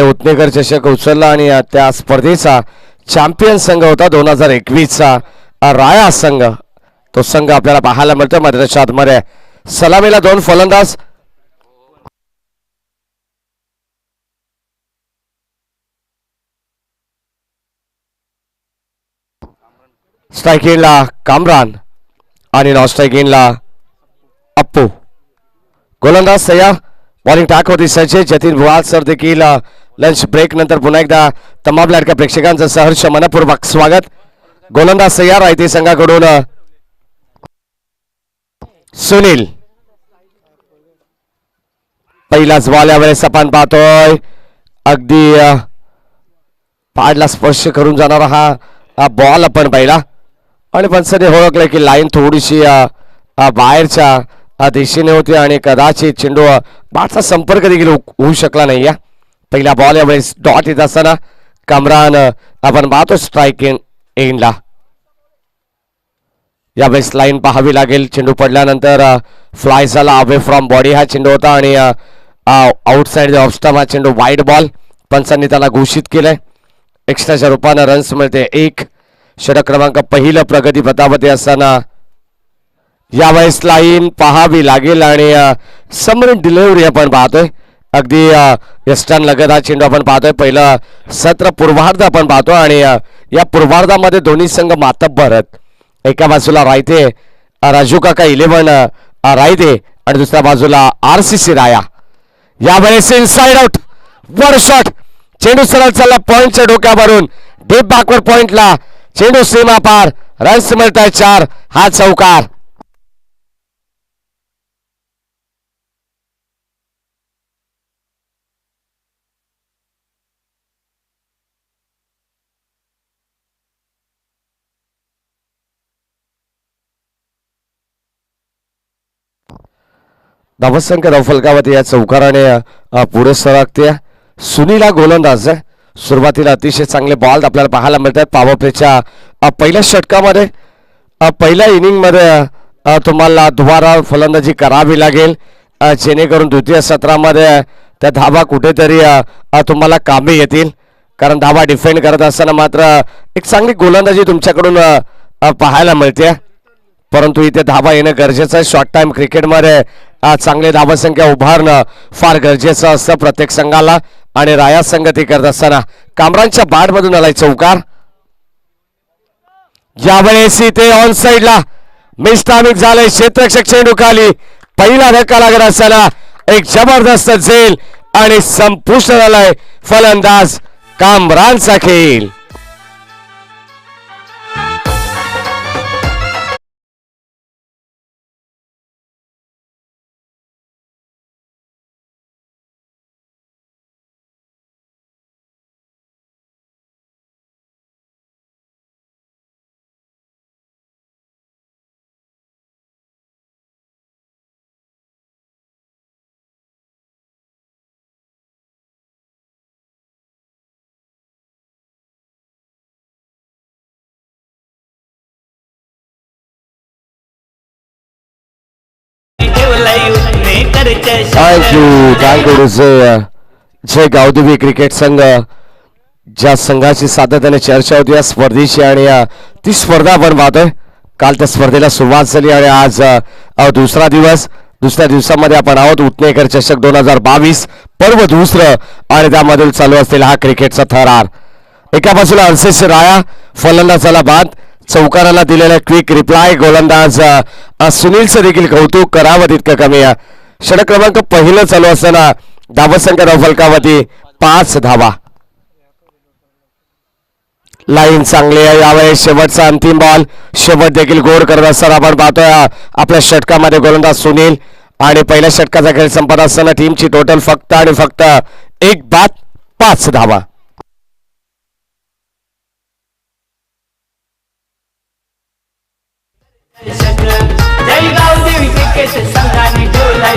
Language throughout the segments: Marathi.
उत्नेकर चषक उचलला आणि त्या स्पर्धेचा चॅम्पियन संघ होता 2021चा राया संघ. तो संघ आपल्याला पाहायला मिळतो मैदानाच्या आतमध्ये. सलामीला 2 फलंदाज. स्ट्राइकिंगला कामरान आणि नॉन स्ट्राइकिंगला अप्पू. गोलंदाज सय्या. बॉलिंग टाक होती सचिन जतीन भुवाल सर देखील लंच ब्रेक नंतर पुन्हा एकदा तमाम लाडक्या प्रेक्षकांचं सहर्ष मनपूर्वक स्वागत. गोलंदाज सय्या रायते संघाकडून सुनील. पहिलाच बॉल यावेळेस आपण पाहतोय अगदी पाडला स्पर्श करून जाणारा हा बॉल आपण पाहिला आणि पंचाने ओळखलं की लाईन थोडीशी बाहेरच्या दिशेने होती आणि कदाचित चेंडू बॅटचा संपर्क देखील होऊ शकला नाही. या पहिला बॉल यावेळेस डॉट येत असताना कामरान आपण पाहतो स्ट्राईक एंडला. यावेळेस लाईन पाहावी लागेल. चेंडू पडल्यानंतर फ्लाय झाला अवे फ्रॉम बॉडी हा चेंडू होता आणि आउटसाइड ऑफ स्टंप हा चेंडू वाईड बॉल. पंचांनी त्याला घोषित केलंय. एक्स्ट्राच्या रूपाने रन्स मिळते 1. षटक क्रमांक पहिलं प्रगती पथावरती असताना यावेळेस लाईन पाहावी लागेल आणि समरण डिलिव्हरी आपण पाहतोय. अगदी वेस्टर्न लगत हा चेंडू आपण पाहतोय. पहिलं सत्र पूर्वार्ध आपण पाहतो आणि या पूर्वार्धामध्ये दोन्ही संघ मातब्बर आहेत. एका बाजूला रायते राजू काका 11 रायते आणि दुसऱ्या बाजूला RCC राया. यावेळेस इनसाइड आउट वर शॉट. चेंडू सरळ चालला पॉइंटच्या डोक्यावरून डीप बॅकवर्ड पॉइंटला. चेंडू सीमा पार. रन्स मिळत आहे 4. हा चौकार. धावसंख्या धावफलकावरती या चौकाराने पुढे सरकते. सुनीला गोलंदाज आहे. सुरुवातीला अतिशय चांगले बॉल आपल्याला पाहायला मिळतात. पॉवर प्लेच्या पहिल्या षटकामध्ये पहिल्या इनिंगमध्ये तुम्हाला दुबारा फलंदाजी करावी लागेल जेणेकरून द्वितीय सत्रामध्ये त्या धावा कुठेतरी तुम्हाला कामी येतील. कारण धावा डिफेंड करत असताना मात्र एक चांगली गोलंदाजी तुमच्याकडून पाहायला मिळते. परंतु इथे धावा येणं गरजेचं आहे. शॉर्ट टाइम क्रिकेटमध्ये चांगले धावसंख्या उभारणं फार गरजेचं असतं प्रत्येक संघाला आणि राया संघ ते करत असताना कामरानच्या बॅटमधून आलाय चौकार. यावेळेस इथे ऑन साइडला मिस्टामिक झालंय. क्षेत्ररक्षक चेंडू खाली. पहिला धक्का लागत असताना एक जबरदस्त झेल आणि संपुष्ट झालाय फलंदाज कामरानचा खेळ. थँक्यू जय गावदेवी क्रिकेट संघ ज्या संघाची सातत्याने चर्चा होती या स्पर्धेची आणि ती स्पर्धा आपण पाहतोय. काल त्या स्पर्धेला सुरुवात झाली आणि आज दुसरा दिवस. दुसऱ्या दिवसामध्ये आपण आहोत उत्नेकर चषक 2022 पर्व दुसरं आणि त्यामधील चालू असलेला हा क्रिकेटचा थरार. एका बाजूला RCC राया फलंदाजाला बाद. चौकाराला दिलेला क्विक रिप्लाय. गोलंदाज सुनीलचं देखील कौतुक करावं तितकं कमी आहे. षटक क्रमांक पहिलं चालू असताना धावसंख्या धावफलकावरती 5 धावा. लाईन चांगली आहे. यावेळेस शेवटचा अंतिम बॉल. शेवट देखील गोड करत असताना आपण पाहतोय आपल्या षटकामध्ये गोलंदाज सुनील आणि पहिल्या षटकाचा खेळ संपत असताना टीमची टोटल फक्त आणि फक्त 1 बाद 5 धावा. जय गावदेवी क्रिकेट संघाने ठेवला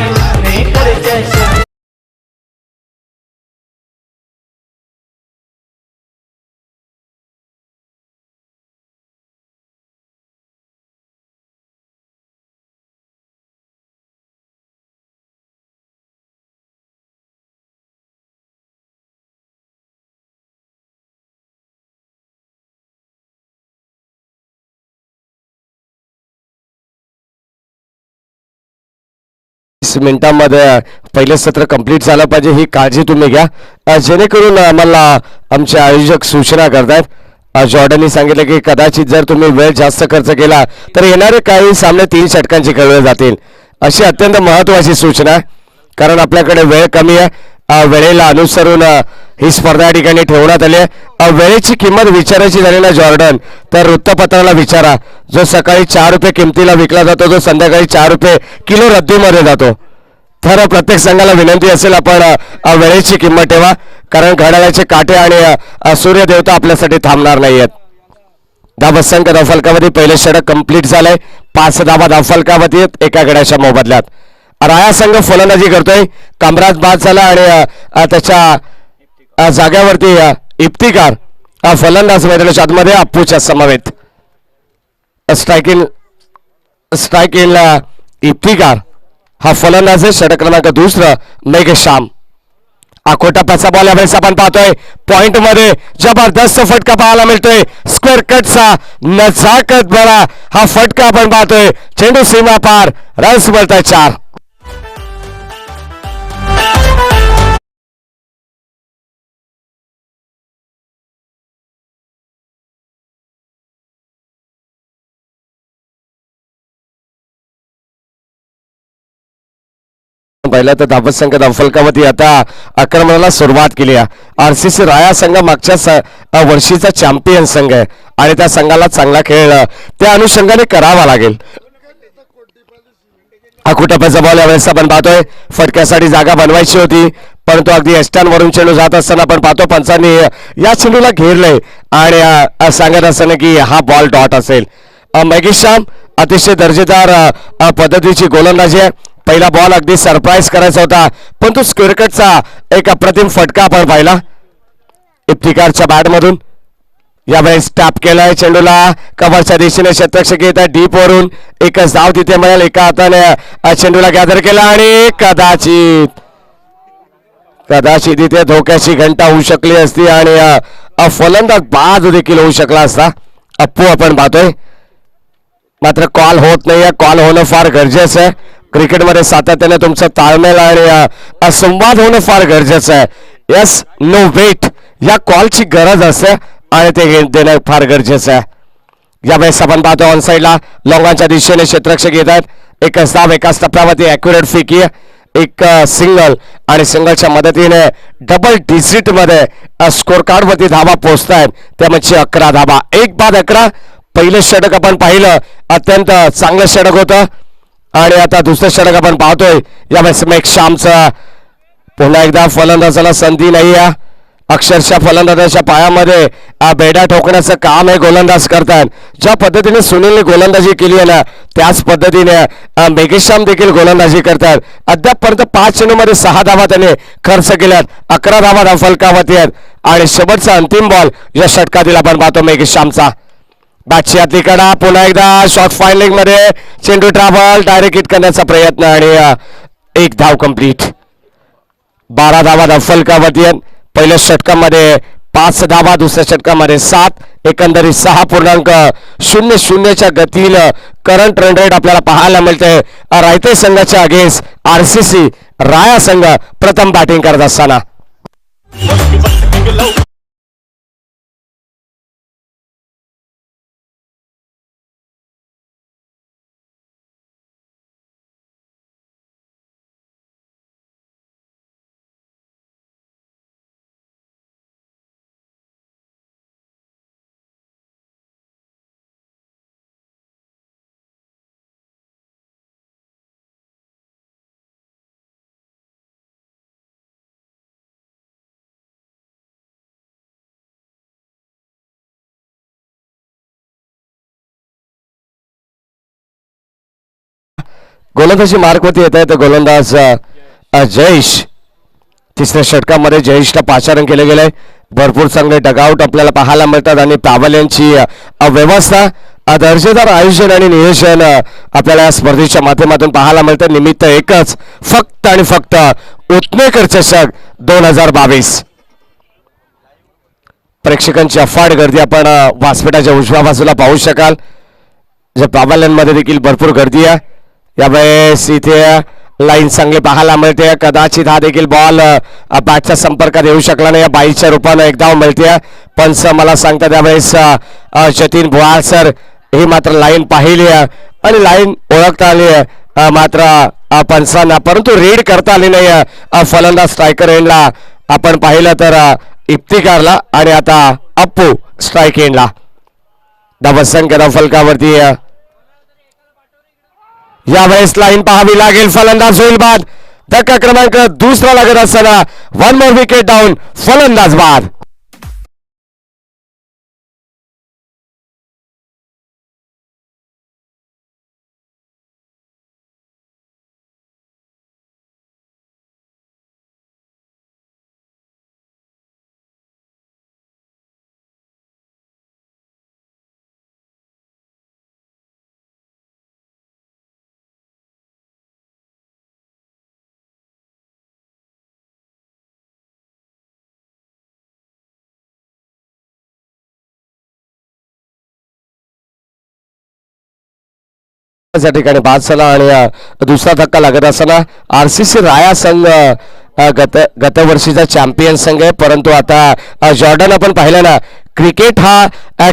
5 मिनिटांमध्ये पहिलं सत्र कंप्लीट झालं पाहिजे, ही काळजी तुम्ही घ्या. जेणेकरून आम्हाला आमचे आयोजक सूचना करतायत. जॉर्डननी सांगितलं की कदाचित जर तुम्ही वेळ जास्त खर्च केला तर येणारे काही सामने 3 षटकांचे खेळले जातील, अशी अत्यंत महत्त्वाची सूचना आहे. कारण आपल्याकडे वेळ कमी आहे. वेळेला अनुसरून ही स्पर्धा या ठिकाणी ठेवण्यात आली आहे. वेळेची किंमत विचारायची झाली ना जॉर्डन, तर वृत्तपत्राला विचारा. जो सकाळी 4 रुपये किमतीला विकला जातो, जो संध्याकाळी 4 रुपये किलो रद्दीमध्ये जातो. तर प्रत्येक संघाला विनंती असेल आपण वेळेची किंमत ठेवा, कारण घड्याळाचे काटे आणि सूर्यदेवता आपल्यासाठी थांबणार नाही आहेत. धावसंख्या धावफलकामध्ये पहिलं षटक कंप्लीट झालंय. 5 धावा धावफलकावरती आहेत एका गड्याच्या मोबदल्यात. राया संघ फलंदाजी करतोय. कामराज बाद झाला आणि त्याच्या जाग्यावरती इफ्तिकार फलंदाज मैदानाच्या आतमध्ये अप्पूच्या समवेत. स्ट्राईक इन इफ्तिकार हा फलंदाज आहे. षटक क्रमांक 2 मेघश्याम. आखोटाप्याचा बॉल यावेळेस आपण पाहतोय. पॉइंट मध्ये जबरदस्त फटका पाहायला मिळतोय. स्क्वेअर कटचा नजाकत बळा हा फटका आपण पाहतोय. चेंडू सीमा पार. रन्स मिळतोय 4. पहिला तर धावसंख्या धावफलकावरती आता आक्रमणाला सुरुवात केली आहे. RCC राया संघ मागच्या वर्षीचा चॅम्पियन संघ आहे आणि त्या संघाला चांगला खेळ त्या अनुषंगाने करावा लागेल. अकुटप्याचा बॉल यावेळेस आपण पाहतोय. फटक्यासाठी जागा बनवायची होती, परंतु अगदी एस्टॅनवरून चेंडू जात असताना आपण पाहतो पंचांनी या चेंडूला घेरलंय आणि सांगत असताना की हा बॉल डॉट असेल. मेघश्याम अतिशय दर्जेदार पद्धतीची गोलंदाजी आहे. पहिला बॉल अगदी सरप्राईज करायचा होता, पण तो स्क्वेअर कटचा एक अप्रतिम फटका आपण पाहिला इफ्तिकारच्या बॅटमधून. यावेळेस टॅप केलाय चेंडूला. कव्हरच्या दिशेने शतरक्षक येत आहे. डीप वरून एकच धाव तिथे मिळेल. एका हाताने चेंडूला गॅदर केला आणि कदाचित इथे धोक्याची घंटा होऊ शकली असती आणि फलंदाज बाद देखील होऊ शकला असता. अप्पू आपण पाहतोय, मात्र कॉल होत नाहीये. कॉल होणं फार गरजेचं आहे. क्रिकेटमध्ये सातत्याने तुमचं ताळमेळ आणि संवाद होणं फार गरजेचं आहे. येस नो वेट या कॉलची गरज असते आणि ते देणं फार गरजेचं आहे. यावेळेस आपण पाहतो ऑन साईडला लॉंगांच्या दिशेने क्षेत्ररक्षक येत आहेत. एकच धाव एकाच टप्प्यावरती ॲक्युरेट फेकी, एक सिंगल आणि सिंगलच्या मदतीने डबल डिजिट मध्ये स्कोर कार्ड वरती धावा पोहोचतायत. त्यामध्ये 11 धावा. 1-11. पहिलं षटक आपण पाहिलं, अत्यंत चांगलं षटक होतं आणि आता दुसरं षटक आपण पाहतोय. यावेळेस मेघश्यामचा पुन्हा एकदा फलंदाजाला संधी नाही आहे. अक्षरशः फलंदाजाच्या पायामध्ये बेड्या ठोकण्याचं काम हे गोलंदाज करतात. ज्या पद्धतीने सुनीलने गोलंदाजी केली आहे ना, त्याच पद्धतीने मेघश्याम देखील गोलंदाजी करतात. अद्यापपर्यंत 5 चेंडूमध्ये 6 धावा त्याने खर्च केल्यात. 11 धावा धावफलकावरती आहेत आणि शेवटचा अंतिम बॉल या षटकातील आपण पाहतो मेघश्यामचा. बॅटची आतली कडा. पुन्हा एकदा शॉर्ट फायलिंग मध्ये चेंडू ट्रॅव्हल डायरेक्ट हिट करण्याचा प्रयत्न आणि 1 धाव कंप्लीट. 12 धावा धावफलकावरती आहेत. पहिल्या षटकामध्ये 5 धावा, दुसऱ्या षटकामध्ये 7. एकंदरीत 6.00च्या गतीनं करंट रन रेट आपल्याला पाहायला मिळते. रायते संघाच्या अगेन्स्ट RCC राया संघ प्रथम बॅटिंग करत असताना. गोलंदाजी मार्कवरती येत आहे. तर गोलंदाज जयेश. तिसऱ्या षटकामध्ये जयेशला पाचारण केले गेले. भरपूर चांगले डगआउट आपल्याला पाहायला मिळतात आणि पावल्यांची व्यवस्था, दर्जेदार आयोजन आणि नियोजन आपल्याला या स्पर्धेच्या माध्यमातून पाहायला मिळतं. निमित्त एकच, फक्त आणि फक्त उतनेकर चषक 2022. प्रेक्षकांची अफाट गर्दी आपण व्यासपीठाच्या उजव्या बाजूला पाहू शकाल. ज्या पावल्यांमध्ये देखील भरपूर गर्दी आहे. यावेळेस इथे लाईन चांगली पाहायला मिळते. कदाचित हा देखील बॉल बॅटच्या संपर्कात येऊ शकला नाही. बाईच्या रूपानं एक धाव मिळते. पंच मला सांगतात त्यावेळेस जतीन भुआर सर ही मात्र लाईन पाहिली आणि लाईन ओळखता आली मात्र पंचांना, परंतु रीड करता आली नाही. फलंदाज स्ट्रायकर एंडला आपण पाहिलं तर इफ्तिकारला आणि आता अप्पू स्ट्राईक एंडला. धावसंख्या फलकावरती यावेळेस लाईन पाहावी लागेल. फलंदाज होईल बाद. धक्का क्रमांक दुसरा लागत असताना 1 मोर विकेट डाऊन. फलंदाज बाद. त्या ठिकाणी बाद झाला आणि दुसरा धक्का लागत असताना RCC राया संघ गत वर्षीचा चॅम्पियन संघ आहे, परंतु आता जॉर्डन आपण पाहिलं ना, क्रिकेट हा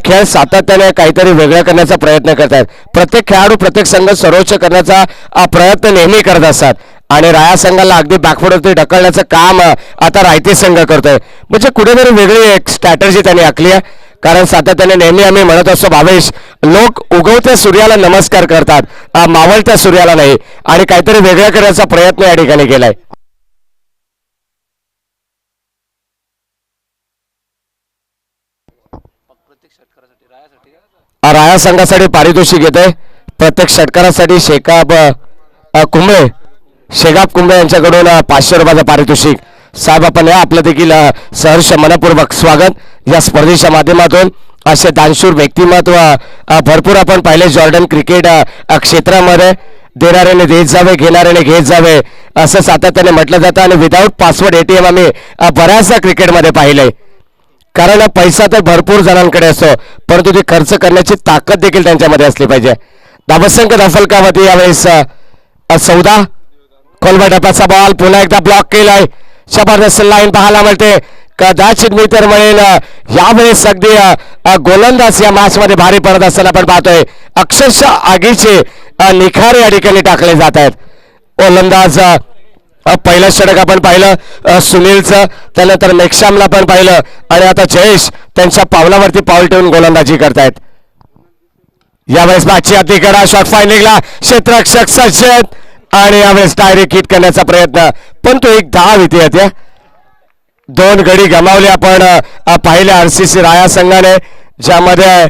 खेळ सातत्याने काहीतरी वेगळं करण्याचा प्रयत्न करतात. प्रत्येक खेळाडू प्रत्येक संघ सर्वोच्च करण्याचा प्रयत्न नेहमी करत असतात आणि राया संघाला अगदी बॅकफुटवरती ढकलण्याचं काम आता रायते संघ करतोय. म्हणजे कुठेतरी वेगळी एक स्ट्रॅटर्जी त्यांनी आखली आहे. कारण सातत्याने नेहमी आम्ही म्हणत असतो भावेश, लोक उगवत्या सूर्याला नमस्कार करतात, मावळत्या सूर्याला नाही, आणि काहीतरी वेगळं करण्याचा प्रयत्न या ठिकाणी केलाय. राया संघासाठी पारितोषिक येते. प्रत्येक षटकारासाठी शेगाब कुंभे यांच्याकडून 500 रुपयाचं पारितोषिक. साहेब आपण या आपलं देखील सहर्ष मनपूर्वक स्वागत या स्पर्धेच्या माध्यमातून. असे दानशूर व्यक्तिमत्व भरपूर आपण पाहिले जॉर्डन क्रिकेट क्षेत्रामध्ये. देणाऱ्याने देत जावे, घेणाऱ्याने घेत जावे असं सातत्याने म्हटलं जातं आणि विदाऊट पासवर्ड ATM आम्ही बऱ्याचदा क्रिकेटमध्ये पाहिलंय. कारण पैसा तर भरपूर जणांकडे असतो, परंतु ती खर्च करण्याची ताकद देखील त्यांच्यामध्ये असली पाहिजे. धावसंख्या दफलकावरती यावेळेस 14. खोलवा टप्प्याचा बॉल पुन्हा एकदा ब्लॉक केलाय. जबरदस्त लाईन पाहायला मिळते. कदाचित मी तर म्हणेन यावेळेस अगदी गोलंदाज या मॅच मध्ये भारी पडत असताना आपण पाहतोय. अक्षरशः आगीचे निखारे या ठिकाणी टाकले जात आहेत. गोलंदाज पहिलं षटक आपण पाहिलं सुनीलचं, त्यानंतर मेक्षामला पण पाहिलं आणि आता जयेश त्यांच्या पावलावरती पाऊल ठेवून गोलंदाजी करतायत. यावेळेस मॅचची अतिकडा शॉट फायनलला क्षेत्ररक्षक सज्जत आणि यावेळेस डायरेक्ट हिट करण्याचा प्रयत्न, पण तो एक धाव इथे येते. 2 गडी गमावले आपण पाहिले RCC राया संघाने, ज्यामध्ये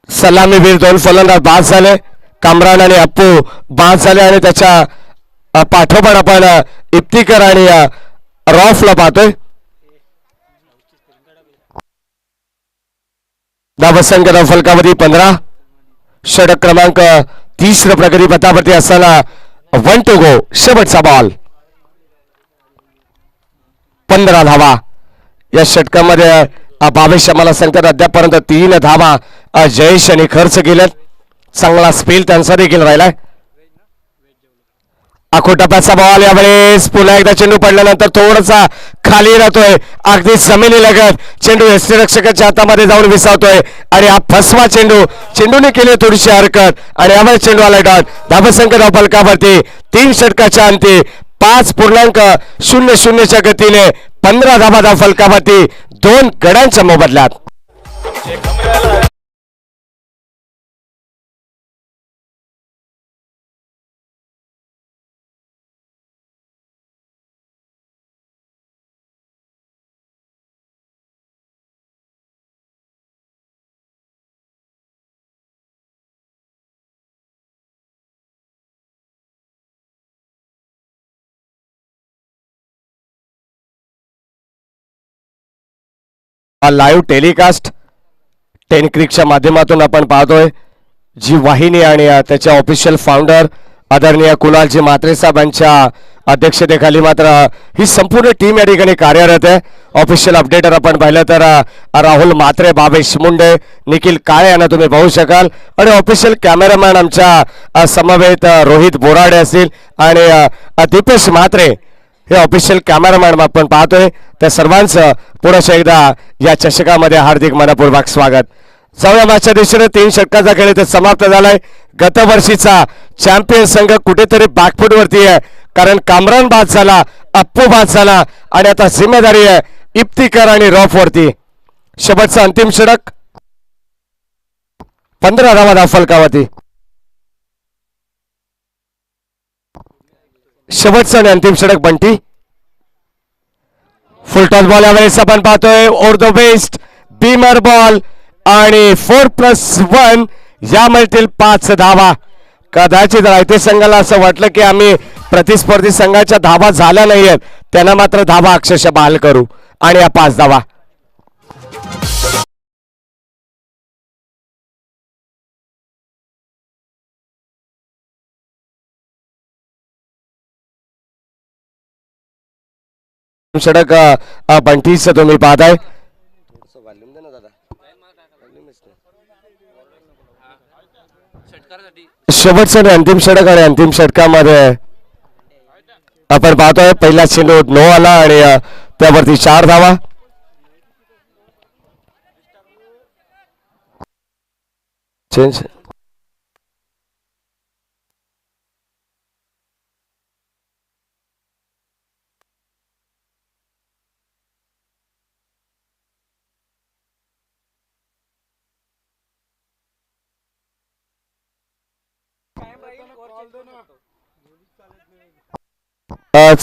सलामीवीर 2 फलंदाज बाद झाले. कामरान आणि अप्पू बाद झाले आणि त्याच्या पाठोपाठ आपण इफ्तिकार आणि रॉफला पाहतोय. धावसंख्या फलकावरती 15. षटक क्रमांक 30 प्रगती पथावरती असताना 1 to go. शेवटचा बॉल. 15 धावा या षटकामध्ये. भावेश मला सांगतात अद्यापर्यंत 3 धावा जयेश यांनी खर्च केल्यात. चांगला स्पेल त्यांचा देखील राहिलाय. टप्प्याचा बॉल यावेळेस पुन्हा एकदा चेंडू पडल्यानंतर थोडासा खाली राहतोय, अगदी जमिनी लगत चेंडू यष्टीरक्षकाच्या हातामध्ये जाऊन विसावतोय आणि हा फसवा चेंडूने केली थोडीशी हरकत आणि यावेळेस चेंडू आला डॉट. धावसंख्या फलकावरती 3 षटकाच्या अंती 5.00च्या गतीने 15 धावा फलकावरती 2 गड्यांच्या मोबदल्यात. लाईव्ह टेलिकास्ट टेनक्रिकच्या माध्यमातून आपण पाहतोय. जी वाहिनी आणि त्याच्या ऑफिशियल फाउंडर आदरणीय कुणालजी म्हात्रे साहेबांच्या अध्यक्षतेखाली मात्र ही संपूर्ण टीम या ठिकाणी कार्यरत आहे. ऑफिशियल अपडेटर आपण पाहिलं तर राहुल म्हात्रे, भावेश मुंडे, निखिल काळे यांना तुम्ही पाहू शकाल आणि ऑफिशियल कॅमेरामॅन आमच्या समवेत रोहित बोराडे असतील आणि दीपेश म्हात्रे हे ऑफिशियल कॅमेरामॅन आपण पाहतोय. त्या सर्वांचं पुढच्या एकदा या चषकामध्ये हार्दिक मनपूर्वक स्वागत. जाऊया मॅचच्या दिशेने 3 षटकाचा खेळ इथे समाप्त झालाय. गतवर्षीचा चॅम्पियन संघ कुठेतरी बॅकफूट वरती आहे, कारण कामरान बाद झाला, अप्पू बाद झाला आणि आता जिम्मेदारी आहे इफ्तिकार आणि रॉफ वरती. शेवटचा अंतिम षटक 15 धावा फलकावरती. शेवटचं आणि अंतिम षटक बंटी. फुलटॉस बॉल यावेळेस आपण पाहतोय or the waist beamer ball आणि 4+1 या मिळतील 5 धावा. कदाचित रायते संघाला असं वाटलं की आम्ही प्रतिस्पर्धी संघाच्या धावा झाल्या नाहीयेत, त्यांना मात्र धावा अक्षरशः बहाल करू आणि या 5 धावा. षटक बंटीचं तुम्ही पाहताय. शेवटचं अंतिम षटक आणि अंतिम षटकामध्ये आपण पाहतोय पहिला चेंडू नो आला आणि त्यावरती 4 धावा. चेंज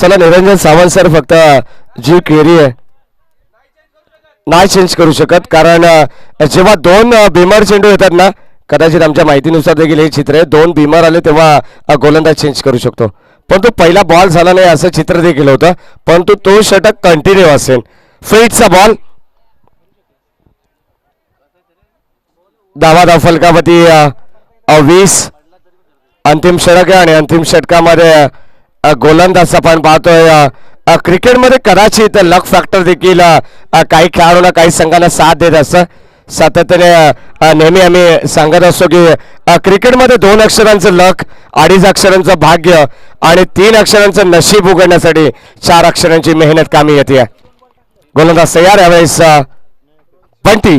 चला निरंजन सावंत सर, फक्त जी क्वेरी आहे नाही चेंज करू शकत, कारण जेव्हा 2 बीमर चेंडू येतात ना, कदाचित आमच्या माहितीनुसार देखील हे चित्र आहे, 2 बीमर आले तेव्हा गोलंदाज चेंज करू शकतो. परंतु पहिला बॉल झाला नाही असं चित्र देखील होतं, परंतु तो षटक कंटिन्यू असेल. फ्रीटचा बॉल, धावा फलकावरती 20. अंतिम षटक आहे आणि अंतिम षटकामध्ये गोलंदाज आपण पाहतोय. क्रिकेटमध्ये कदाचित लक फॅक्टर देखील काही खेळाडूंना, काही संघांना साथ देत असतं. सातत्याने नेहमी आम्ही सांगत असतो की क्रिकेटमध्ये 2 अक्षरांचं लक, 2.5 अक्षरांचं भाग्य आणि 3 अक्षरांचं नशीब उघडण्यासाठी 4 अक्षरांची मेहनत कामी येते. गोलंदाज तयार. यावेळेस बंटी.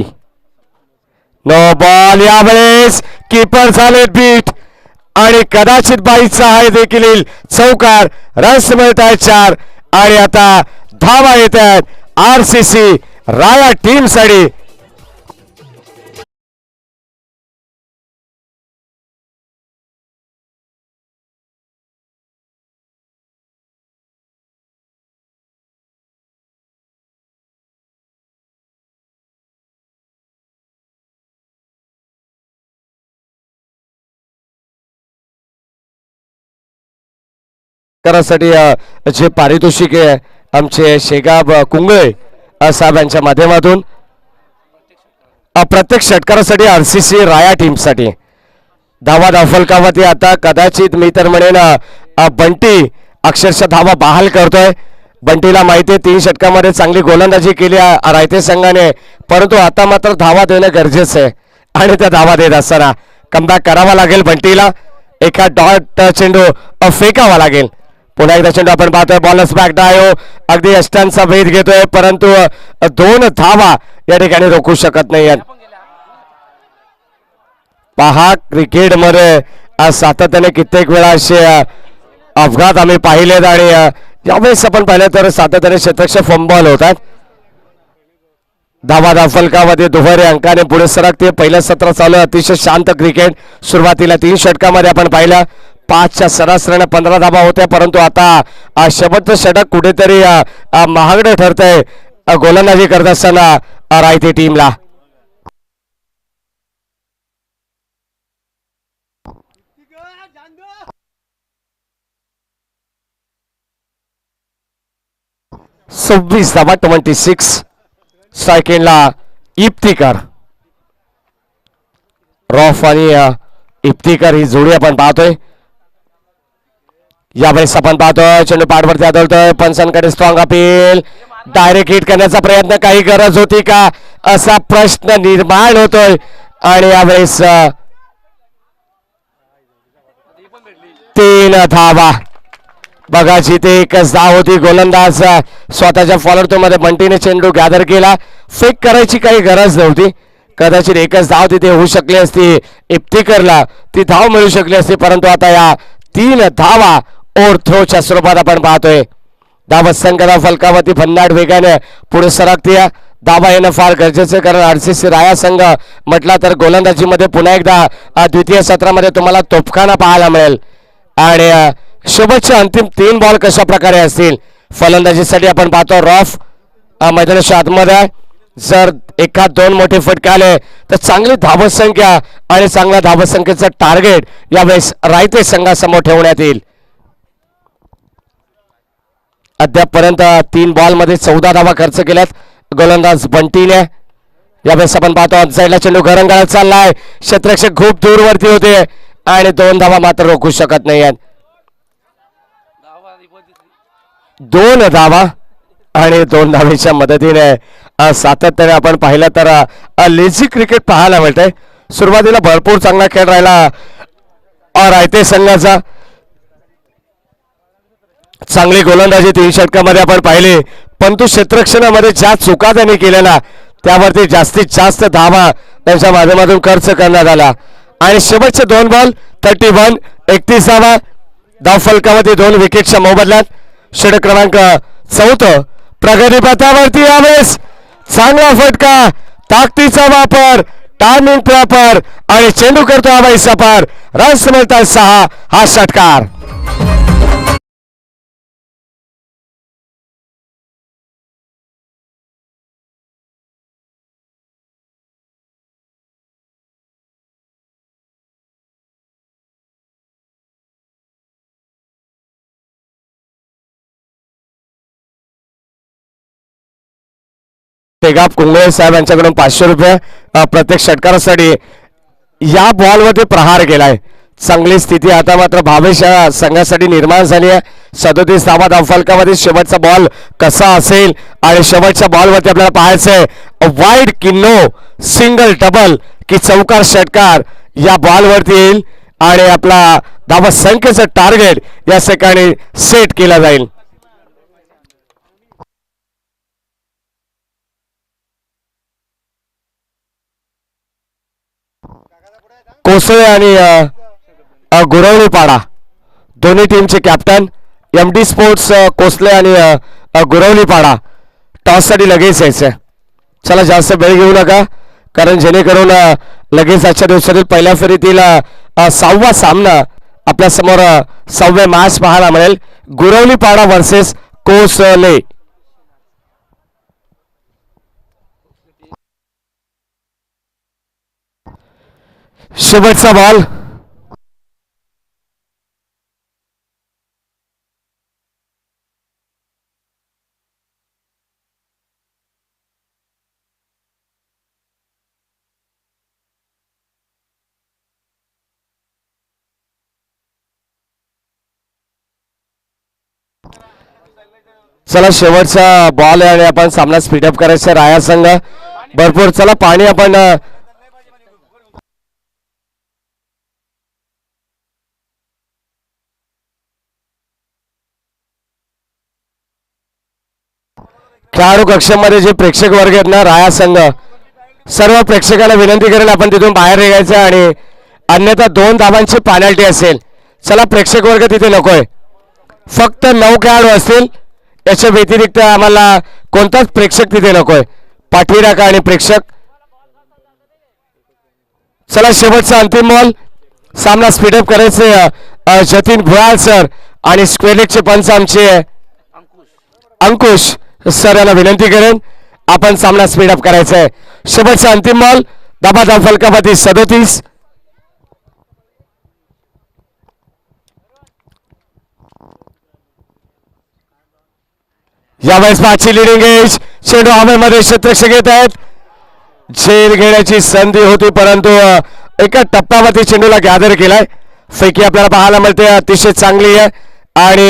No ball. यावेळेस कीपर झाले बीट आणि कदाचित बाईचा आहे देखील येईल. चौकार. रन्स मिळत आहेत 4 आणि आता धावा येत आहेत RCC राया टीम साठी. साठी जे पारितोषिक आहे आमचे शेगाब कुंगळे साहेब यांच्या माध्यमातून प्रत्येक षटकारासाठी RCC राया टीम साठी धावा फलकावरती. आता कदाचित मी तर म्हणेन बंटी अक्षरशः धावा बहाल करतोय. बंटीला माहिती आहे 3 षटकामध्ये चांगली गोलंदाजी केली रायते संघाने, परंतु आता मात्र धावा देणं गरजेचं आहे आणि त्या धावा देत असताना कमबॅक करावा लागेल बंटीला. एका डॉट चेंडू फेकावा लागेल. पुन्हा एकदा चेंडू आपण पाहतोय. बॉलर्स बॅक डायो अगदी अष्टांचा भेद घेतोय, परंतु 2 धावा या ठिकाणी रोखू शकत नाही. पहा क्रिकेटमध्ये सातत्याने कित्येक वेळा असे अपघात आम्ही पाहिलेत आणि यावेळेस आपण पाहिलं तर सातत्याने क्षेत्ररक्षक फंबॉल होतात. धावा फलकामध्ये दुहेरी अंकाने पुढे सरकते. पहिलं सत्र चालू, अतिशय शांत क्रिकेट. सुरुवातीला 3 षटकामध्ये आपण पाहिलं 5च्या सरासरीने 15 धावा होत्या, परंतु आता शेवटचं षटक कुठेतरी महागडे ठरतंय गोलंदाजी करत असताना रायते टीमला. सव्वीस धावा 26. स्ट्रायकिंगला इफ्तिकार. रॉफ आणि इफ्तिकार ही जोडी आपण पाहतोय. यावेळेस आपण पाहतोय चेंडू पाठवरती आदळतोय पंचांकडे स्ट्रॉंग अपील. डायरेक्ट हिट करण्याचा प्रयत्न, काही गरज होती का असा प्रश्न निर्माण होतोय. आणि यावेळेस 3 धावा. बघा जिथे एकच धाव होती. गोलंदाज स्वतःच्या फॉलोअर मध्ये बंटीने चेंडू गॅदर केला. फेक करायची काही गरज नव्हती. कदाचित एकच धाव तिथे होऊ शकली असती. इफ्तिकरला ती धाव मिळू शकली असती. परंतु आता या 3 धावा ओव्हर थ्रोच्या स्वरूपात आपण पाहतोय. धावत संख्या फलकावरती भन्नाट वेगाने पुढे सरकते. धावा येणं फार गरजेचं, कारण आरसीसी राया संघ म्हटला तर गोलंदाजीमध्ये पुन्हा एकदा द्वितीय सत्रामध्ये तुम्हाला तोफखाना पाहायला मिळेल. आणि शेवटचे अंतिम 3 बॉल कशा प्रकारे असतील फलंदाजीसाठी आपण पाहतो. रॉफ मैदानाच्या आतमध्ये जर एखाद 2 मोठे फटके आले तर चांगली धावसंख्या आणि चांगल्या धावसंख्येचं टार्गेट यावेळेस रायते संघासमोर ठेवण्यात येईल. अद्यापपर्यंत 3 बॉलमध्ये 14 धावा खर्च केल्यात गोलंदाज बंटीने. यावेळेस आपण पाहतो साईडला चेंडू घरंगाळत चाललाय. क्षेत्ररक्षक खूप दूरवरती होते आणि 2 धावा मात्र रोखू शकत नाही आहेत. 2 धावा आणि 2 धावेच्या मदतीने सातत्याने आपण पाहिलं तर लेझी क्रिकेट पाहायला मिळतंय. सुरुवातीला भरपूर चांगला खेळ राहिला रायते संघाचा. चांगली गोलंदाजी 3 षटकामध्ये आपण पाहिली, परंतु क्षेत्ररक्षणामध्ये ज्या चुका त्यांनी केलेल्या त्यावरती जास्तीत जास्त धावा त्यांच्या माध्यमातून खर्च करण्यात आला. आणि शेवटचे 2 बॉल 31 31 धावा. धाव फलकावरती 2 विकेटच्या मोबदल्यात. षटक क्रमांक 4 प्रगतीपथावरती यावेळेस चांगला फटका, ताकदीचा वापर, टायमिंग प्रॉपर आणि चेंडू करतो हवाई सपार. रन्स मिळतात 6. हा षटकार. तेगाप कुंगळे साहेब यांच्याकडून 500 रुपये प्रत्येक षटकारासाठी. या बॉलवरती प्रहार केलाय. चांगली स्थिती आता मात्र भावेश संघासाठी निर्माण झाली आहे. 37 धावा धाव फलकावरती. शेवटचा बॉल कसा असेल आणि शेवटच्या बॉलवरती आपल्याला पाहायचंय वाईड की नो, सिंगल डबल की चौकार षटकार या बॉलवरती येईल आणि आपला धावा संख्येचं टार्गेट या ठिकाणी सेट केला जाईल. कोसळे आणि गुरवलीपाडा दोन्ही टीमचे कॅप्टन MD स्पोर्ट्स कोसळे आणि गुरवलीपाडा टॉससाठी लगेच यायचं. चला जास्त वेळ घेऊ नका, कारण जेणेकरून लगेच आजच्या दिवसातील पहिल्या फेरीतील 6वा सामना आपल्या समोर 6वे मॅच पाहायला मिळेल. गुरवलीपाडा वर्सेस कोसळे. शेवटचा बॉल. चला शेवटचा बॉल आहे आणि आपण सामना स्पीडअप करायचा. राया संघ भरपूर. चला पाणी आपण खेळाडू कक्षामध्ये जे प्रेक्षक वर्ग आहेत ना राया संघ, सर्व प्रेक्षकांना विनंती करेल आपण तिथून बाहेर निघायचं आणि अन्यथा 2 धावांची पेनल्टी असेल. चला प्रेक्षक वर्ग तिथे नकोय, फक्त 9 खेळाडू असतील. याच्या व्यतिरिक्त आम्हाला कोणताच प्रेक्षक तिथे नकोय. पाठीराखा आणि प्रेक्षक. चला शेवटचा अंतिम बॉल. सामना स्पीडअप करायचे. जतीन भुयाळ सर आणि स्क्वेअर लेगचे पंच आमचे अंकुश सर यांना विनंती करेन आपण सामना स्पीडअप करायचा आहे. शेवटचा अंतिम बॉल. धाबा धाव फलकावरती 37. यावेळेस पाचची लिडिंग एज. चेंडू हवेमध्ये क्षेत्ररक्षक येत आहेत. झेल घेण्याची संधी होती, परंतु एका टप्प्यावरती चेंडूला गॅदर केलाय. फेकी आपल्याला पाहायला मिळते, अतिशय चांगली आहे. आणि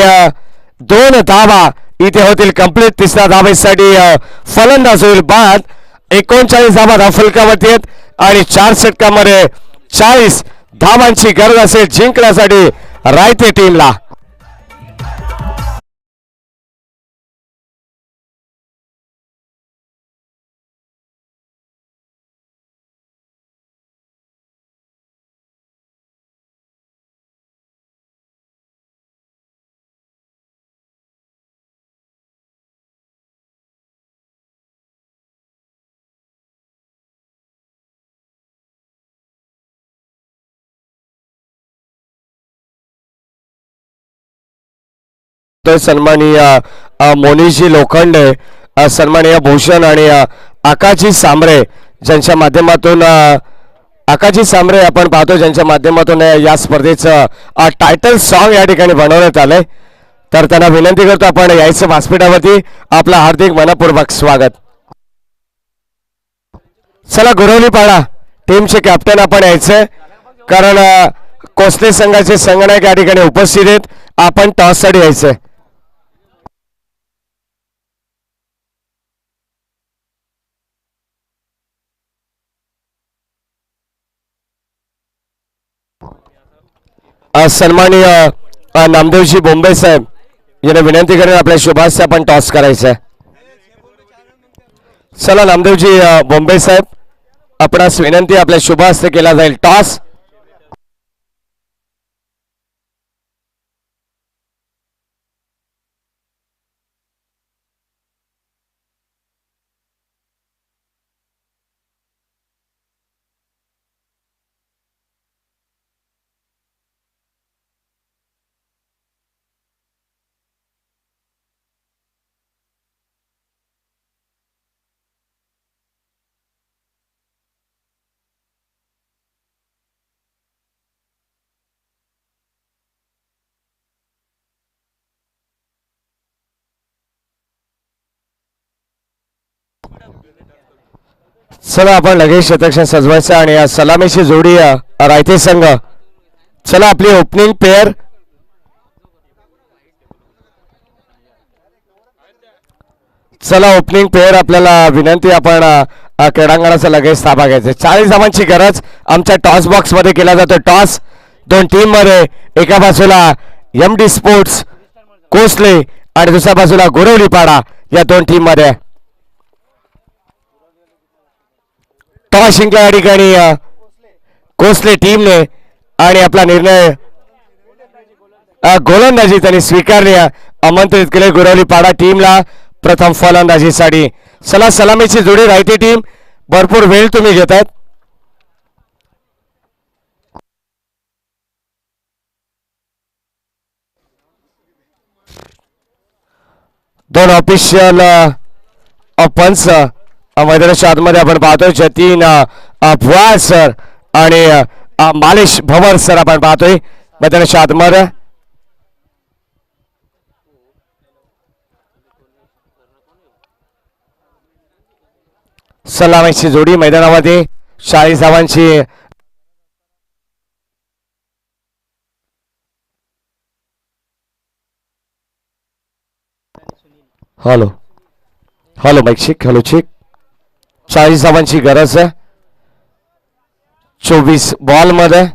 2 धावा इथे होतील कंप्लीट. तिसऱ्या धावेसाठी फलंदाज होईल बाद. 39 धावा धावफलकावरती आहेत आणि 4 षटकामध्ये 40 धावांची गरज असेल जिंकण्यासाठी रायते टीमला. सन्माननीय मोनीजी लोखंडे, सन्माननीय भूषण आणि आकाशी सांबरे ज्यांच्या माध्यमातून आकाशी सांबरे आपण पाहतो ज्यांच्या माध्यमातून या स्पर्धेचं टायटल सॉन्ग या ठिकाणी बनवण्यात आलंय. तर त्यांना विनंती करतो आपण यायचं व्यासपीठावरती. आपलं हार्दिक मनपूर्वक स्वागत. चला गुरवलीपाडा टीमचे कॅप्टन आपण यायचंय कारण कोसले संघाचे संघनायक या ठिकाणी उपस्थित आहेत. आपण टॉससाठी यायचंय. सन्माननीय नामदेवजी बोंबे साहेब यांना विनंती करेन आपल्या शुभास्ते आपण टॉस करायचं आहे. चला नामदेवजी बोंबे साहेब आपणास विनंती आपल्या शुभास्ते केला जाईल टॉस. चला आपण लगेच शतक सजवायचं आणि या सलामीची जोडी रायते संघ. चला आपली ओपनिंग पेअर चला ओपनिंग पेअर आपल्याला विनंती आपण क्रीडांगणाचा लगेच ताबा घ्यायचा. 40 धावांची गरज आमच्या टॉस बॉक्स मध्ये केला जातो. टॉस 2 टीम मध्ये, एका बाजूला MD स्पोर्ट्स कोसले आणि दुसऱ्या बाजूला गुरवलीपाडा या 2 टीम मध्ये. टॉस जिंकला या ठिकाणी कोसले टीमने आणि आपला निर्णय गोलंदाजी त्यांनी स्वीकारली. आमंत्रित केले गुरवलीपाडा टीमला प्रथम फलंदाजीसाठी. चला सलामीची जोडी रायते टीम. भरपूर वेळ तुम्ही घेतायत. दोन ऑफिशियल पंच मैदानाच्या आतमध्ये आपण पाहतोय. जतीन भुआर सर आणि मालिश भवर सर आपण पाहतोय मैदानाच्या आतमध्ये. सलामीची जोडी मैदानामध्ये 40 धावांची. Hello hello mike check. Hello check. 40 धावांची गरज आहे 24 बॉल मध्ये.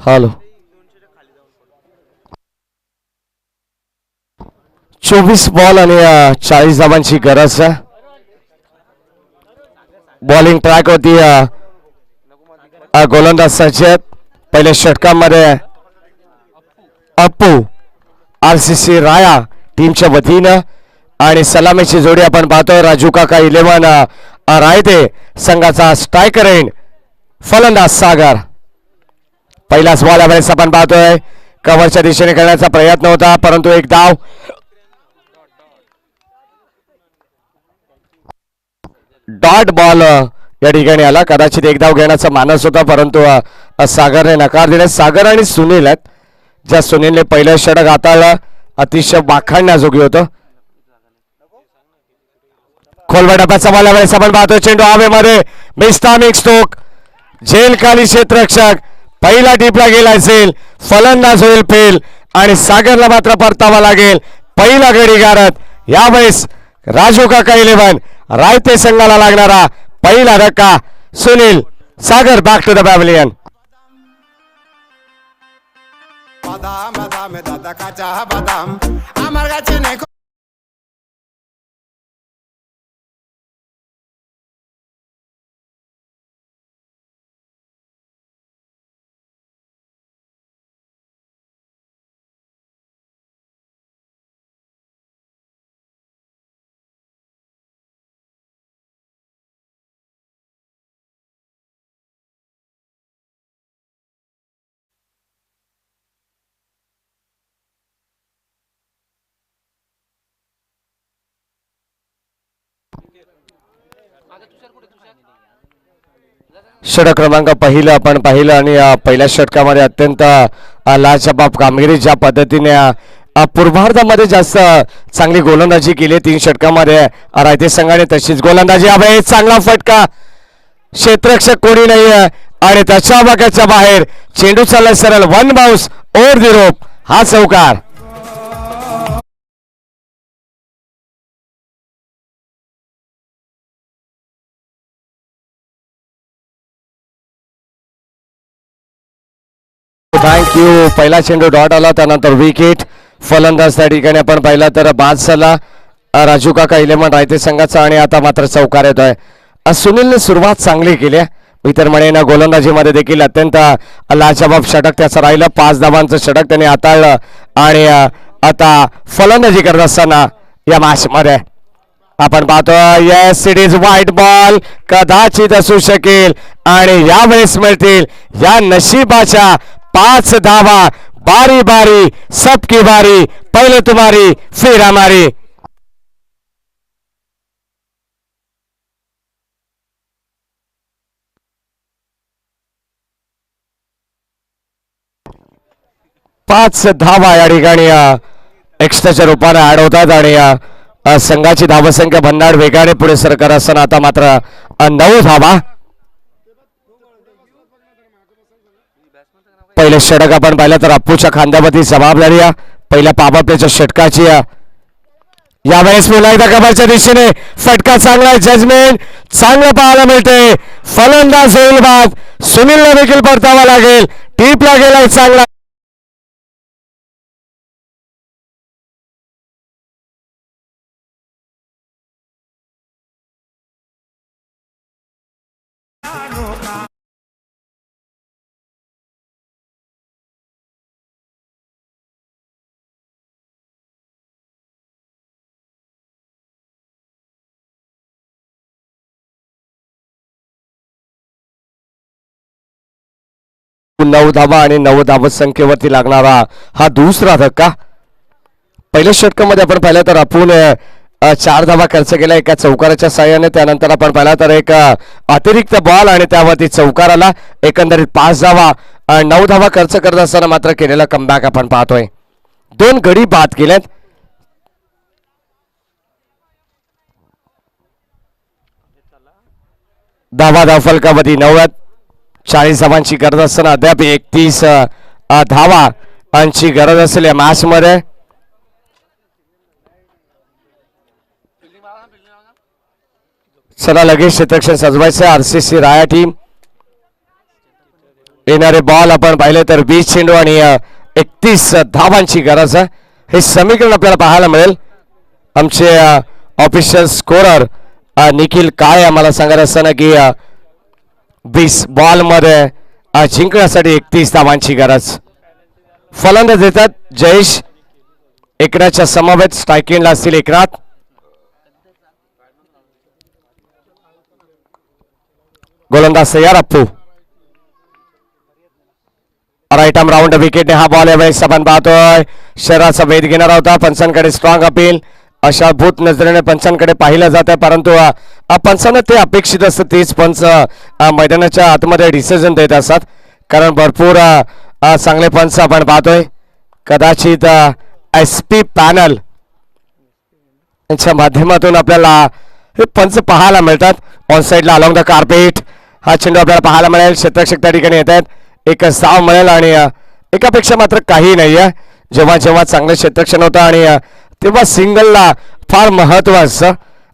हॅलो 24 बॉल आणि 40 धावांची गरज आहे. बॉलिंग ट्रॅक होती गोलंदाज सज्जत. पहिल्या षटकामध्ये अप्पू RCC राया टीमच्या वतीनं आणि सलामीची जोडी आपण पाहतोय राजू काका 11 रायते संघाचा स्ट्रायकर एंड फलंदाज सागर. पहिलाच बॉल यावेळेस आपण पाहतोय कव्हरच्या दिशेने करण्याचा प्रयत्न होता परंतु एक धाव. डॉट बॉल या ठिकाणी आला. कदाचित एक धाव घेण्याचा मानस होता परंतु सागरने नकार दिला. सागर आणि सुनील आहेत ज्या सुनीलने पहिलं षटक हाताळलं अतिशय वाखाणण्याजोगी होतं. खोलवा डब्याचा बॉल वेळेस आपण पाहतो चेंडू हवेमध्ये मिस्तामिक स्टोक झेल खाली क्षेत्ररक्षक पहिला टिपला गेला असेल फलंदाज होईल फेल आणि सागरला मात्र परतावा लागेल पहिला गडी गारत. यावेळेस राजू काका 11 रायते संघाला लागणारा पहिला धक्का. सुनील सागर बॅक टू द पॅव्हलियन. বাদাম বাদামে দাদা কাঁচা বাদাম আমার কাছে নেই षटक क्रमांक पहिलं आपण पाहिलं आणि पहिल्या षटकामध्ये अत्यंत लाजवाब कामगिरी ज्या पद्धतीने पूर्वार्धामध्ये जास्त चांगली गोलंदाजी केली 3 षटकामध्ये रायते संघाने तशीच गोलंदाजी. हवे चांगला फटका क्षेत्ररक्षक कोणी नाहीये आणि त्याच्या भागाच्या बाहेर चेंडू चालला सरळ 1 बाउन्स ओव्हर द रोप. हा चौकार. थँक्यू. पहिला चेंडू डॉट आला त्यानंतर विकेट. फलंदाज त्या ठिकाणी आपण पाहिला तर बाद झाला राजू काका 11 रायते संघाचा आणि आता मात्र चौकार येतोय. सुनीलने सुरुवात चांगली केली मी तर म्हणेन गोलंदाजीमध्ये देखील अत्यंत लाजवाब षटक त्याचं राहिलं. 5 धावांचं षटक त्याने हाताळलं आणि आता फलंदाजी करत असताना या मॅच मध्ये आपण पाहतो yes it is white ball कदाचित असू शकेल आणि यावेळेस मिळतील या नशिबाच्या 5 धावा. बारी बारी सबकी बारी पहिले तुम्हारी फिर हमारी. पाच धावा या ठिकाणी एक्स्ट्राच्या रूपाने ऍड होतात आणि संघाची धावसंख्या भन्नाट वेगाने पुढे सरकार असताना आता मात्र 9 धावा. पहिले षटक आपण पाहिलं तर अप्पूच्या खांद्यावरती जबाबदारी पहिल्या पाबापल्याच्या षटकाची. यावेळेस पुन्हा एकदा कबरच्या दिशेने फटका चांगला जजमेंट चांगलं पाहायला मिळते. फलंदाज होईल बाद. सुनीलला देखील परतावा लागेल. टीपला गेलाय चांगला. नऊ धावा आणि 9 धावत संख्येवरती लागणारा हा दुसरा धक्का. पहिल्या षटकामध्ये आपण पाहिलं तर आपण 4 धावा खर्च केला एका चौकाराच्या साह्याने. त्यानंतर आपण पाहिला तर एक अतिरिक्त बॉल आणि त्यावरती चौकार आला. एकंदरीत 5 धावा 9 धावा खर्च करत असताना मात्र केलेला कमबॅक आपण पाहतोय. 2 गडी बाद केलेत. धावा फलकावरती 9 40 धावांची गरज असताना अद्याप 31 धावांची गरज असेल या मॅच मध्ये. चला लगेच क्षेत्ररक्षण सजवायचं. आरसीसी राया टीम येणारे बॉल आपण पाहिले तर 20 चेंडू आणि 31 धावांची गरज आहे. हे समीकरण आपल्याला पाहायला मिळेल. आमचे ऑफिशियल स्कोरर निखिल काळे आम्हाला सांगत असताना की 20 बॉल मध्ये जिंकण्यासाठी 31 धावांची गरज. फलंदाज देतात जयेश. एकनाथच्या समवेत स्ट्रायकिंगला असतील एकनाथ. गोलंदाज तयार अप्पू. राईट आर्म राऊंड विकेटने हा बॉल यावेळेस आपण पाहतोय. शरीराचा वेध घेणारा होता. पंचांकडे स्ट्रॉंग अपील अशा भूत नजरेने पंचांकडे पाहिलं जात आहे परंतु पंचांना ते अपेक्षित असतं तेच पंच मैदानाच्या आतमध्ये डिसिजन देत असतात कारण भरपूर चांगले पंच आपण पाहतोय. कदाचित एस पी पॅनल यांच्या माध्यमातून आपल्याला हे पंच पाहायला मिळतात. ऑन साईडला अलॉंग द कार्पेट हा चेंडू आपल्याला पाहायला मिळेल. क्षेत्ररक्षक त्या ठिकाणी येत आहेत. एक साव मिळेल आणि एकापेक्षा मात्र काही नाही आहे. जेव्हा जेव्हा चांगलं क्षेत्ररक्षण होतं आणि तेव्हा सिंगलला फार महत्त्व असतं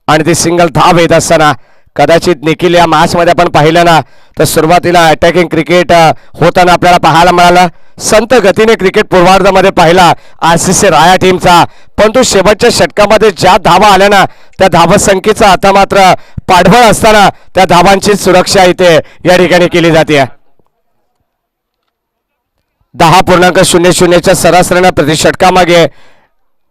आणि ते सिंगल धाव येत असताना कदाचित निखिल या मॅचमध्ये आपण पाहिलं ना तर सुरुवातीला अटॅकिंग क्रिकेट होताना आपल्याला पाहायला मिळालं. संत गतीने क्रिकेट पूर्वार्धामध्ये पाहिला RCC राया टीमचा, परंतु शेवटच्या षटकामध्ये ज्या धावा आल्या ना त्या धावसंख्येचा आता मात्र पाठबळ असताना त्या धावांची सुरक्षा इथे या ठिकाणी केली जाते. 10.00च्या सरासरीने प्रति षटकामागे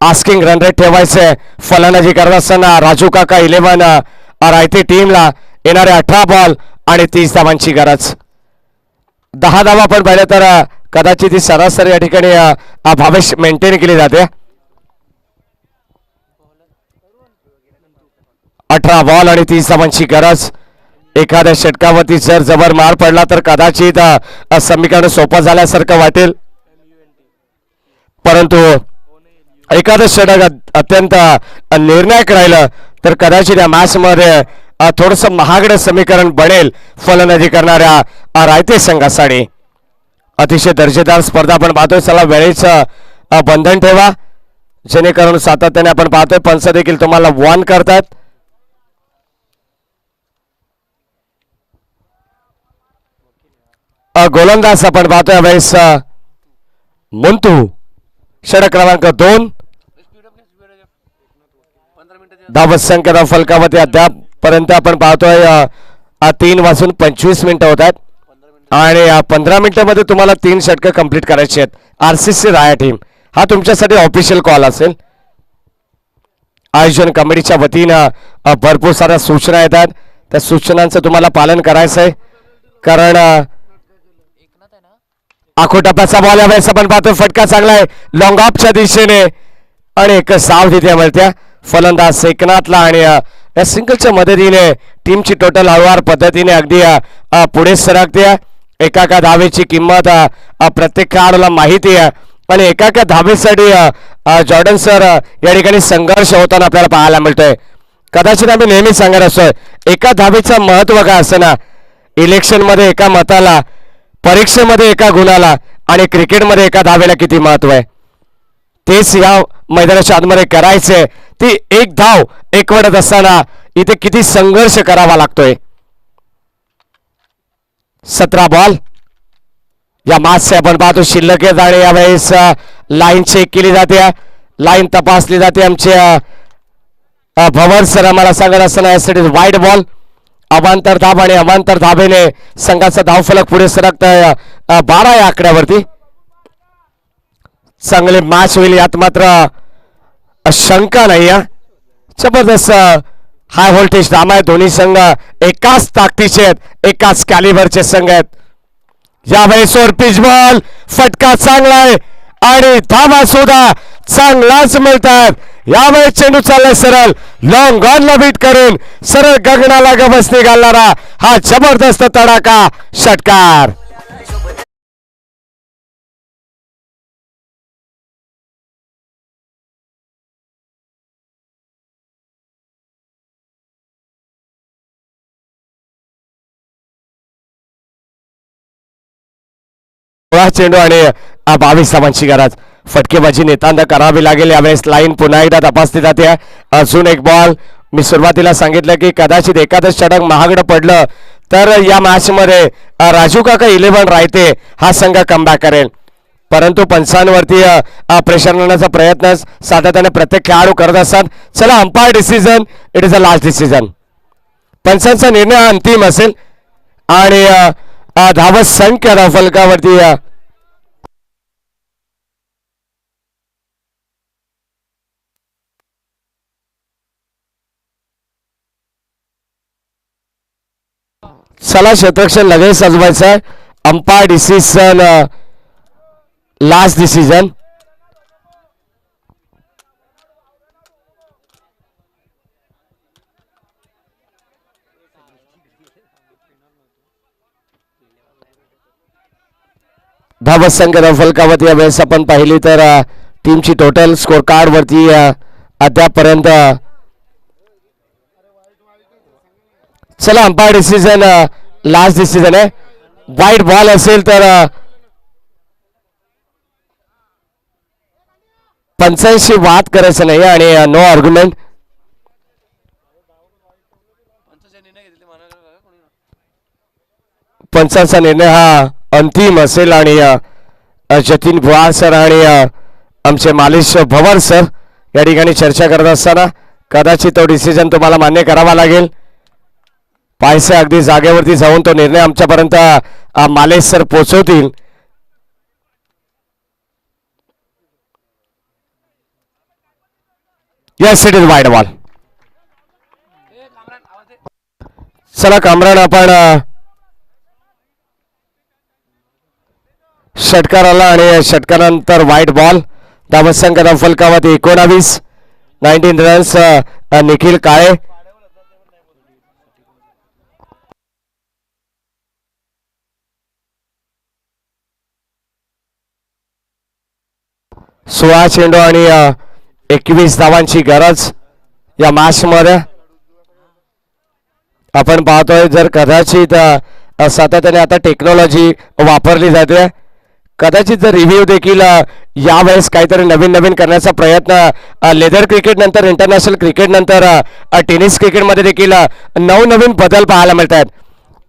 आस्किंग रन रेट ठेवायचे. फलंदाजी करत असताना राजू काका 11 रायते टीमला येणारे 18 बॉल आणि 30 धावांची गरज. 10 धावा आपण पाहिलं तर कदाचित ही सरासरी या ठिकाणी भावेश मेंटेन केली जाते. 18 बॉल आणि 30 धावांची गरज. एखाद्या षटकावरती जर जबर मार पडला तर कदाचित समीकरण सोपं झाल्यासारखं वाटेल, परंतु एखादं षटक अत्यंत निर्णायक राहिलं तर कदाचित या मॅच मध्ये थोडंसं महागडं समीकरण बनेल फलंदाजी करणाऱ्या रायते संघासाठी. अतिशय दर्जेदार स्पर्धा आपण पाहतोय. चला वेळेचं बंधन ठेवा जेणेकरून सातत्याने आपण पाहतोय पंच देखील तुम्हाला वॉर्न करतात. गोलंदाज आपण पाहतोय वेळेस मुंतू षटक क्रमांक 2. धावत संख्या फलकावरती अद्याप पर्यंत आपण पाहतोय 3:25 होत आहेत आणि 15 मिनिटांमध्ये तुम्हाला 3 षटकं कंप्लीट करायची आहेत. RCC राया टीम हा तुमच्यासाठी ऑफिशियल कॉल असेल. आयोजन कमिटीच्या वतीनं भरपूर साऱ्या सूचना येतात. त्या सूचनांचं तुम्हाला पालन करायचं आहे कारण आखो टप्प्याचा बॉल यावेळेस आपण पाहतो. फटका चांगला आहे लॉंग ऑफच्या दिशेने आणि एक साव तिथे मिळत्या. फलंदाज एकनाथला आणि या सिंगलच्या मदतीने टीमची टोटल हळूवार पद्धतीने अगदी पुढे सरकते. एका धावेची किंमत प्रत्येक खेळाडूला माहिती आहे आणि एका धावेसाठी जॉर्डन सर या ठिकाणी संघर्ष होताना आपल्याला पाहायला मिळतोय. कदाचित आम्ही नेहमी सांगत असतोय एका धावेचं महत्व काय असतं ना. इलेक्शन मध्ये एका मताला, परीक्षेमध्ये एका गुणाला आणि क्रिकेटमध्ये एका धावेला किती महत्व आहे तेच या मैदानाच्या आतमध्ये करायचे. ती एक धाव एकवटत असताना इथे किती संघर्ष करावा लागतोय. 17 बॉल या मॅचचे आपण पाहतो शिल्लक आहेत आणि यावेळेस लाईन चेक केली जाते, लाईन तपासली जाते. आमचे भवर सर आम्हाला सांगत असताना यासाठी वाईड बॉल. अवांतर धाब आणि अवांतर धाबेने संघाचा धावफलक पुढे सरकतोय 12 या आकड्यावरती. चांगले मॅच होईल यात मात्र शंका नाही. जबरदस्त हाय व्होल्टेज धाम आहे. दोन्ही संघ एकाच ताकदीचे आहेत, एकाच कॅलिबरचे संघ आहेत. यावेळेस पिच बॉल फटका चांगला आहे आणि धावा सुद्धा चांगलाच मिळतात. यावेळेस चेंडू चाललाय सरळ लॉंग ऑनला बीट करून सरळ गगनाला गवसणी घालणारा हा जबरदस्त तडाखा षटकार. चेंडू आणि 22 धावांची गरज. फटकेबाजी नेतांना करावी लागेल. यावेळेस लाईन पुन्हा एकदा तपासली जाते. अजून एक बॉल. मी सुरुवातीला सांगितलं की कदाचित एखादं षटक महागडं पडलं तर या मॅच मध्ये राजू काका 11 रायते हा संघ कमबॅक करेल, परंतु पंचांवरती प्रेशर आणण्याचा प्रयत्न सातत्याने प्रत्येक खेळाडू करत असतात. चला umpire decision, it is a last decision. पंचांचा निर्णय हा अंतिम असेल आणि धावत संख्या धावफलकावरती चला क्षेत्ररक्षण लगेच सजवायचं. Umpire decision, last decision. धावत संख्या फलकावत या वेळेस आपण पाहिली तर टीमची टोटल स्कोर कार्ड वरती अद्यापपर्यंत चला अंपायर डिसिजन लास्ट डिसिजन आहे. वाईट बॉल असेल तर 85 वाद करायचं नाही आणि नो आर्ग्युमेंट. पंचांचा निर्णय हा अंतिम असेल आणि जतीन भुआर सर आणि आमचे मालिश भवर सर या ठिकाणी चर्चा करत असताना कदाचित तो डिसिजन तुम्हाला मान्य करावा लागेल. पायसे अगदी जागेवरती जाऊन तो निर्णय आमच्यापर्यंत मालेश सर पोहोचवतील. Yes it is wide ball. चला कामरान आपण षटकाराला आणि षटकारानंतर वाईट बॉल. धावत संख्या फलकावत 19 19 रन्स. निखिल काळे 16 चेंडू आणि 21 धावांची गरज या मॅच मध्ये आपण पाहतोय. जर कदाचित सातत्याने आता टेक्नॉलॉजी वापरली जाते, कदाचित जर रिव्ह्यू देखील यावेळेस काहीतरी नवीन नवीन करण्याचा प्रयत्न लेदर क्रिकेट नंतर इंटरनॅशनल क्रिकेट नंतर टेनिस क्रिकेटमध्ये देखील नवनवीन बदल पाहायला मिळतात.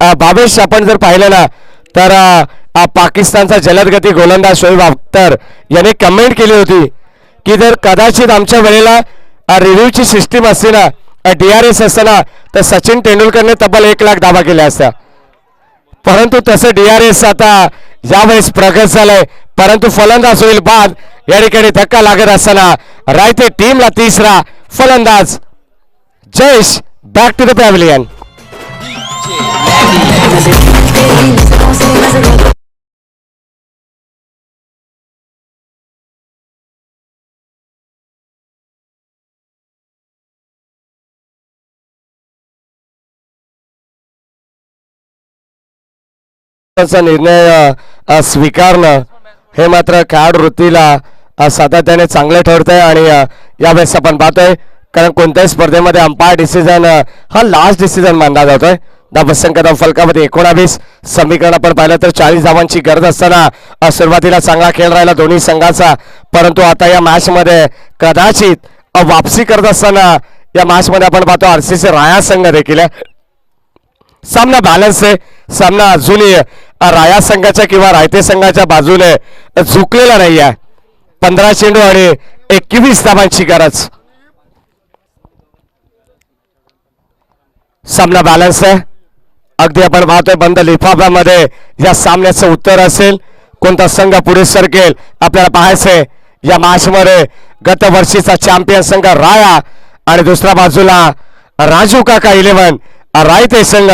भावेश आपण जर पाहिलं ना तर पाकिस्तानचा जलदगती गोलंदाज शोएब अख्तर याने कमेंट केली होती की जर कदाचित आमच्या वेळेला रिव्ह्यूची सिस्टीम असते ना, DRS असताना तर सचिन तेंडुलकरने तब्बल 1 लाख धावा केल्या असत्या. परंतु तसं DRS आता यावेळेस प्रगत झालंय. परंतु फलंदाज होईल बाद. या ठिकाणी धक्का लागत असताना रायते टीमला तिसरा फलंदाज Jayesh back to the pavilion. निर्णय स्वीकारणं हे मात्र खेळाडू वृत्तीला सातत्याने चांगले ठरतंय आणि यावेळेस आपण पाहतोय कारण कोणत्याही स्पर्धेमध्ये अंपायर डिसिजन हा लास्ट डिसिजन मानला जातोय. धावत संख्या फलकामध्ये 19 समीकरण आपण पाहिलं तर 40 धावांची गरज असताना सुरुवातीला चांगला खेळ राहिला दोन्ही संघाचा. परंतु आता या मॅच मध्ये कदाचित वापसी करत असताना या मॅच मध्ये आपण पाहतो RCC राया संघ देखील सामना बॅलन्स आहे. सामना अजूनही राया संघाच्या किंवा रायते संघाच्या बाजूने झुकलेला नाही आहे. 15 चेंडू आणि 21 धावांची गरज. सामना बॅलन्स आहे. अगदी आपण पाहतोय बंद लिफाफ्यामध्ये या सामन्याचं उत्तर असेल. कोणता संघ पुढे सरकेल आपल्याला पाहायचंय. या मॅच मध्ये गत वर्षीचा चॅम्पियन संघ राया आणि दुसऱ्या बाजूला राजू काका 11 रायते संघ.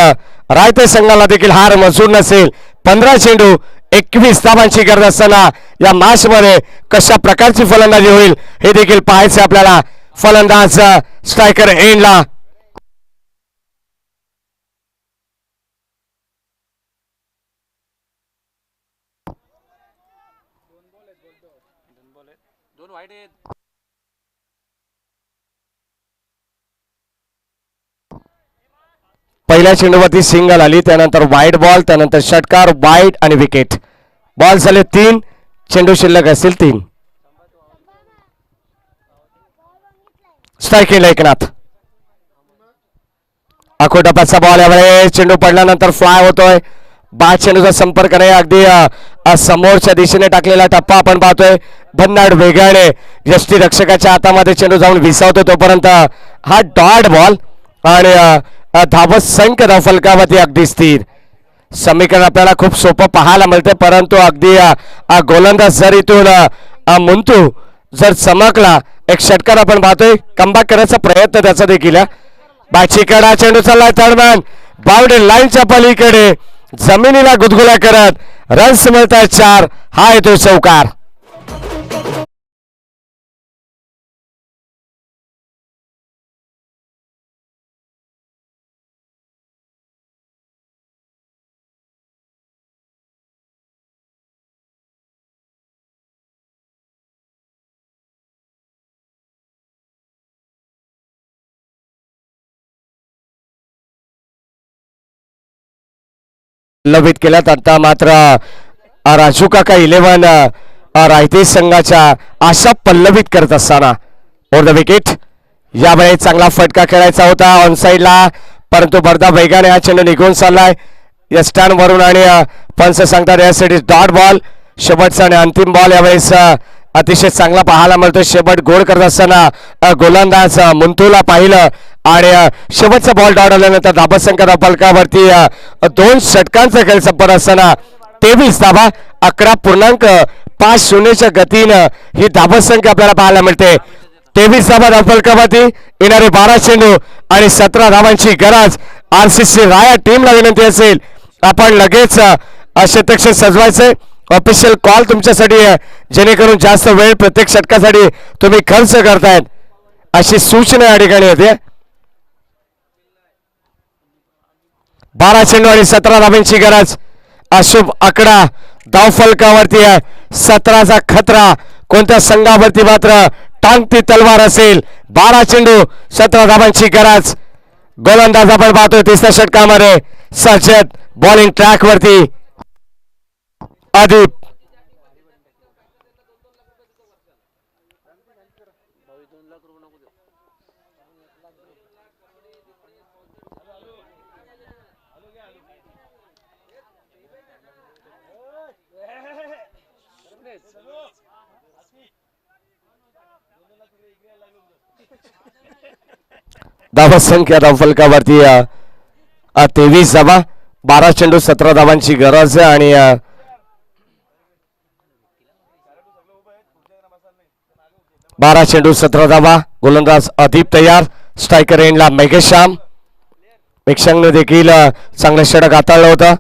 रायते संघाला देखील हार मंजूर नसेल. 15 चेंडू 21 धावांची गरज असताना या मॅच मध्ये कशा प्रकारची फलंदाजी होईल हे देखील पाहायचे आपल्याला. फलंदाज स्ट्रायकर एंडला पहिल्या चेंडूवरती सिंगल आली, त्यानंतर वाईड बॉल, त्यानंतर षटकार, वाईड आणि विकेट. बॉल झाले 3, चेंडू शिल्लक असतील 3. स्ट्राईक केलं एकनाथ. अकोटप्पाचा बॉल यावेळी चेंडू पडल्यानंतर फ्लाय होतोय. बाद चेंडूचा संपर्क नाही. अगदी समोरच्या दिशेने टाकलेला टप्पा आपण पाहतोय. भन्नाट वेगाने यष्टीरक्षकाच्या हातामध्ये चेंडू जाऊन विसावतो तोपर्यंत हा डॉट बॉल आणि धावत संख्या फलकावरती अगदी स्थिर. समीकरण आपल्याला खूप सोपं पाहायला मिळते, परंतु अगदी गोलंदाज जर इथून मुंतू जर चमकला, एक षटकार आपण पाहतोय कमबॅक करण्याचा प्रयत्न त्याचा देखील. बाचीकडा चेंडू चाललाय थर्डमॅन बाउंड्री लाईनच्या पलीकडे जमिनीला गुदगुल्या करत रन्स मिळतात 4. हा येतो चौकार. लवित केल्यात. आता मात्र राजू काका 11 रायते संघाच्या आशा पल्लवित करत असताना ओव्हर द विकेट. यावेळी चांगला फटका खेळायचा होता ऑन साइडला, परंतु बरदा वेगाने हा चेंडू निघून चाललाय या स्टँड वरून आणि पंच सांगतात यासाठी डॉट बॉल. शेवटचा आणि अंतिम बॉल यावेळेस अतिशय चांगला पाहायला मिळतो. शेवट गोल करत असताना गोलंदाज मुंतूला पाहिलं आणि शेवटचा बॉल डॉट आल्यानंतर धाबसंख्या फलकावरती 2 षटकांचा खेळ संपत असताना 23 धाबा 11.50 गतीनं ही धाबसंख्या आपल्याला पाहायला मिळते. 23 धाबा फलकावरती येणारे 12 चेंडू आणि 17 धावांची गरज. RCC राया टीमला विनंती असेल आपण लगेच क्षेत्ररक्षण सजवायचे. ऑफिशियल कॉल तुमच्यासाठी आहे जेणेकरून जास्त वेळ प्रत्येक षटकासाठी तुम्ही खर्च करतायत अशी सूचना या ठिकाणी होते. 12 चेंडू आणि 17 धावांची गरज. अशुभ आकडा धाव फलकावरती आहे. 17चा खतरा कोणत्या संघावरती मात्र टांगती तलवार असेल. 12 चेंडू 17 धावांची गरज. गोलंदाज आपण पाहतोय तिसऱ्या षटकामध्ये सज्जद बॉलिंग ट्रॅक वरती. आदिप धावा संख्या धाव फलकावरती 23 धावा. 12 चेंडू 17 धावांची गरज आहे आणि 12 चेंडू 17 धावा. गोलंदाज अदीप तयार. स्ट्रायकर एंडला मेघश्याम. मेघश्यामने देखील चांगलं षटक हाताळलं होतं.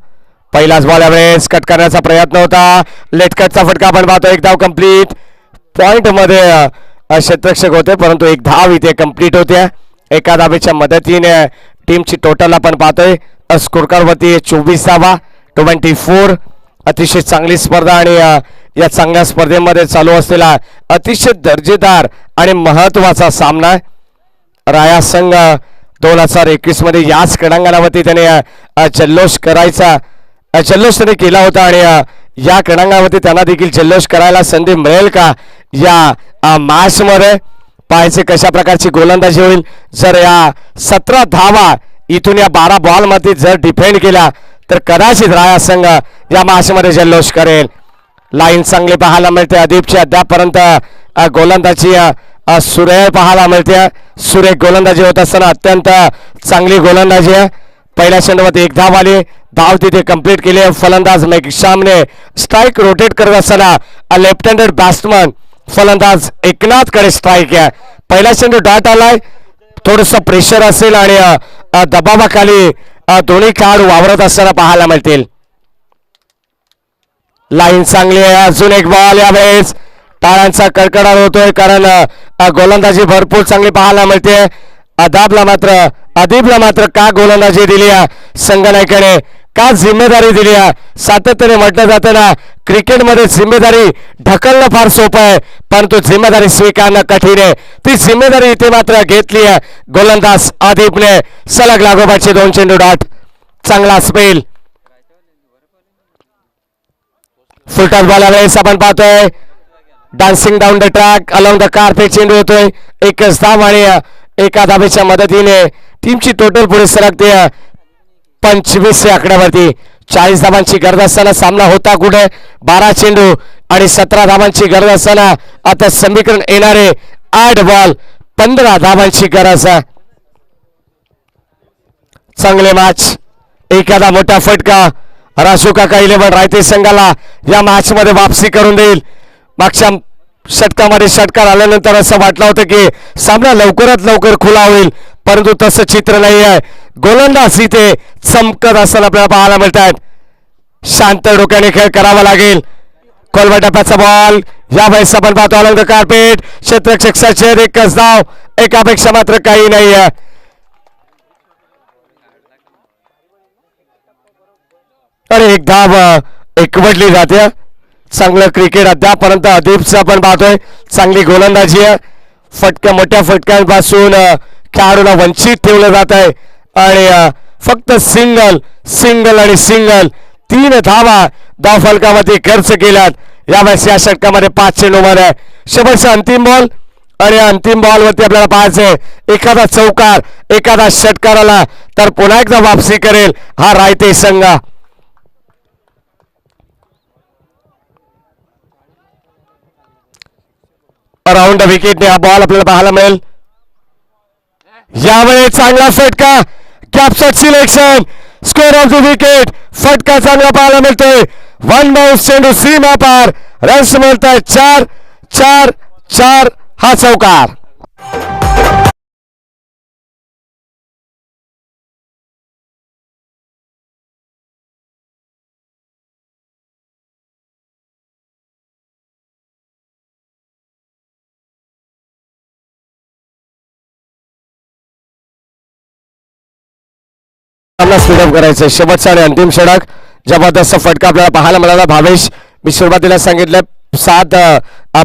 पहिलाच बॉल यावेळेस कट करण्याचा प्रयत्न होता. लेट कटचा फटका आपण पाहतो. एक धाव कंप्लीट. पॉइंट मध्ये क्षेत्ररक्षक होते परंतु एक धाव इथे कंप्लीट होत्या. एका धावेच्या मदतीने टीमची टोटल आपण पाहतोय स्कोर कार्ड वरती 24 धावा 24. अतिशय चांगली स्पर्धा आणि या चांगल्या स्पर्धेमध्ये चालू असलेला अतिशय दर्जेदार आणि महत्वाचा सामना. राया संघ 2021 मध्ये याच क्रीडांगणावरती त्याने जल्लोष त्याने केला होता आणि या क्रीडांगणावरती त्यांना देखील जल्लोष करायला संधी मिळेल का या मॅच मध्ये पाहायचे कशा प्रकारची गोलंदाजी होईल. जर या 17 धावा इथून या 12 बॉल मध्ये जर डिफेंड केला तर कदाचित राया संघ या मॅच मध्ये जल्लोष करेल. लाईन चांगली पाहायला मिळते. अदीपची अद्यापर्यंत गोलंदाजी सुरेख पाहायला मिळते. सुरेख गोलंदाजी होत असताना अत्यंत चांगली गोलंदाजी आहे. पहिल्या चेंडूमध्ये एक धाव आली. धाव तिथे कंप्लीट केली. फलंदाज मेघश्यामने स्ट्राईक रोटेट करत असताना लेफ्ट हँडेड बॅट्समन फलंदाज एकनाथ कडे स्ट्राईक आहे. पहिला चेंडू डॉट आलाय. थोडस प्रेशर असेल आणि दबावाखाली दोन्ही खेळाडू वावरत असताना पाहायला मिळतील. लाईन चांगली आहे. अजून एक बॉल यावेळेस टाळ्यांचा कडकडाट होतोय कारण गोलंदाजी भरपूर चांगली पाहायला मिळते. अदीपला मात्र का गोलंदाजी दिली संघनायकाने का जिम्मेदारी दिली. सातत्याने म्हटलं जातं ना क्रिकेटमध्ये जिम्मेदारी ढकलणं फार सोपं आहे परंतु जिम्मेदारी स्वीकारणं कठीण आहे. ती जिम्मेदारी इथे मात्र घेतली आहे गोलंदाज अदीपने. सलग लागोपाठचे 2 चेंडू डॉट. चांगला स्पेल. फुलटॉस बॉल यावेळेस आपण पाहतोय dancing down the track along the carpet चेंडू येतोय. एकच धाव आणि एका धावेच्या मदतीने टीमची टोटल पुढे सरकते 25 या आकड्यावरती. 40 धावांची गरज असताना सामना होता कुठे. 12 चेंडू आणि 17 धावांची गरज असताना आता समीकरण येणारे 8 बॉल 15 धावांची गरज. चांगले मॅच. एखादा मोठा फटका राजू काका 11 रायते संघाला या मॅच मध्ये वापसी करून देईल. मागच्या षटकामध्ये षटकार आल्यानंतर असं वाटलं होतं की सामना लवकरात लवकर खुला होईल परंतु तसं चित्र नाही आहे. गोलंदाज इथे चमकत असताना आपल्याला पाहायला मिळत आहेत. शांत डोक्याने खेळ करावा लागेल. खोलवा टप्प्याचा बॉल यावेळेस आपण पाहतो अलॉंग द कार्पेट. क्षेत्ररक्षक सचिन एकच धाव. एकापेक्षा मात्र काही नाही आहे. अरे एक धाव एकवटली जाते. चांगलं क्रिकेट अद्यापर्यंत अदीपचं आपण पाहतोय. चांगली गोलंदाजी आहे. मोठ्या फटक्यांपासून खेळाडूला वंचित ठेवलं जात आहे आणि फक्त सिंगल आणि सिंगल 3 धावा धावफलकामध्ये खर्च केल्यात यावेळेस या षटकामध्ये 5 चेंडूमध्ये शेवटचा अंतिम बॉल आणि अंतिम बॉल वरती आपल्याला पाहायचंय एखादा चौकार एखादा षटकार आला तर पुन्हा एकदा वापसी करेल हा रायते संघ. अराउंड विकेटने हा बॉल आपल्याला पाहायला मिळेल. यावेळी चांगला फटका capture selection score of the wicket फटका चांगला पाहायला मिळतोय. 1 बाउन्स चेंडू सीमा पार रन्स मिळत आहेत 4 4 4 हा चौकार. स्पीडअप करायचं शेवटचा आणि अंतिम षटक जबरदस्त फटका आपल्याला पाहायला मिळाला. भावेश मी सुरुवातीला सांगितलं 7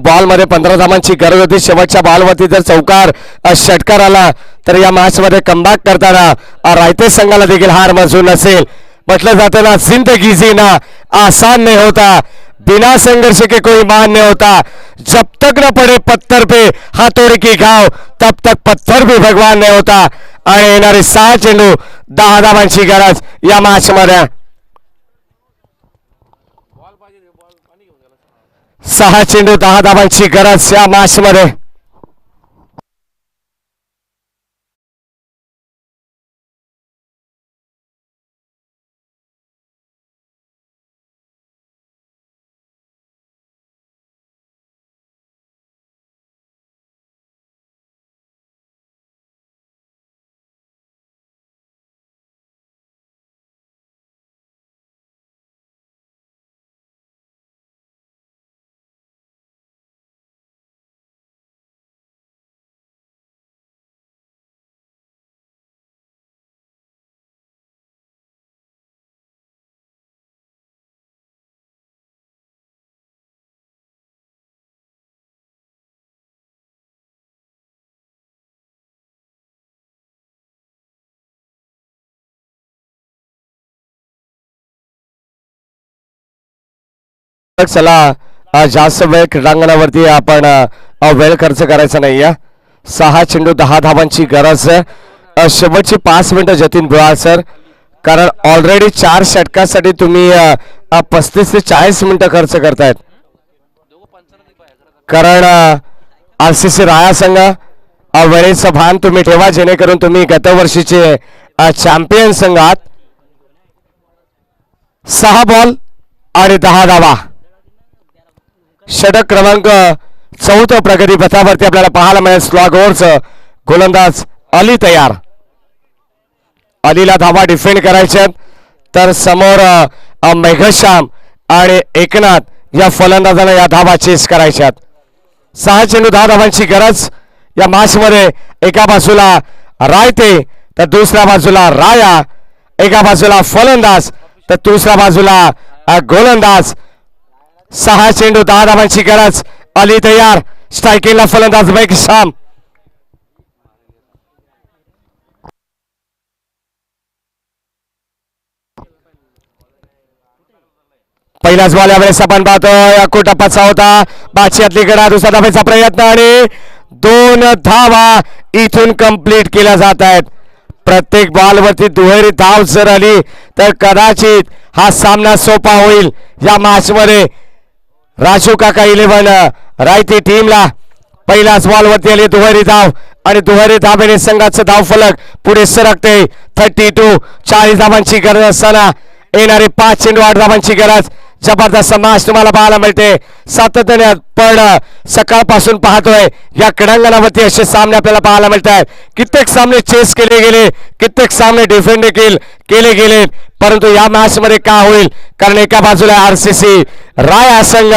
बॉल मध्ये 15 धावांची गरज होती. शेवटच्या बॉलवरती जर चौकार षटकार आला तर या मॅच मध्ये कमबॅक करताना रायते संघाला देखील हार मंजूर नसेल. म्हटलं जातं ना जिंदगी जीना आसान नहीं होता बिना संघर्ष के कोई मान नहीं होता जब तक न पड़े पत्थर पे हाथोड़ी की घाव तब तक पत्थर भी भगवान नहीं होता. आणि येणारे 6 चेंडू 10 धावांची गरज या मॅच मध्ये 6 चेंडू 10 धावांची गरज या मॅच मध्ये. चला जास्त वेळ क्रीडांगणावरती आपण वेळ खर्च करायचा नाहीये. 6 चेंडू 10 धावांची गरज शेवटची 5 मिनिटं जतीन बुवाळ सर कारण ऑलरेडी 4 षटकासाठी तुम्ही 35 ते 40 मिनिटं खर्च करतायत. कारण RCC राया संघ वेळेचं भान तुम्ही ठेवा जेणेकरून तुम्ही गतवर्षीचे चॅम्पियन संघ आहात. 6 बॉल आणि 10 धावा षटक क्रमांक 4 प्रगती पथावरती आपल्याला पाहायला मिळेल. स्लॉग ओव्हरचं गोलंदाज अली तयार. अलीला धावा डिफेंड करायच्यात तर समोर मेघश्याम आणि एकनाथ या फलंदाजांना या धावा चेस करायच्यात. 6 चेंडू 10 धावांची गरज या मॅच मध्ये. एका बाजूला रायते तर दुसऱ्या बाजूला राया. एका बाजूला फलंदाज तर दुसऱ्या बाजूला गोलंदाज. 6 चेंडू 10 धावांची गरज. अली तयार स्ट्रायकिंगला फलंदाज मेघश्याम. पहिलाच बॉल यावेळेस आपण पाहतोय कोटप्पाचा होता बादशाहतली गडा. दुसरा धावेचा प्रयत्न आणि 2 धावा इथून कंप्लीट केल्या जात आहेत. प्रत्येक बॉल वरती दुहेरी धाव जर आली तर कदाचित हा सामना सोपा होईल. या मॅच मध्ये राजू काका 11 रायते टीमला पहिल्याच बॉल वरती आली दुहेरी धाव आणि दुहेरी धावेने संघाचं धाव फलक पुढे सरकते. 32 40 धावांची गरज असताना येणारे 5 चेंडू 8 धावांची गरज. जबरदस्त मॅच तुम्हाला पाहायला मिळते सातत्याने. पण सकाळपासून पाहतोय या क्रीडांगणावरती असे सामने आपल्याला पाहायला मिळत आहेत. कित्येक सामने चेस केले गेले कित्येक सामने डिफेंड देखील केले गेले. परंतु या मॅच मध्ये काय होईल कारण एका बाजूला RCC राया संघ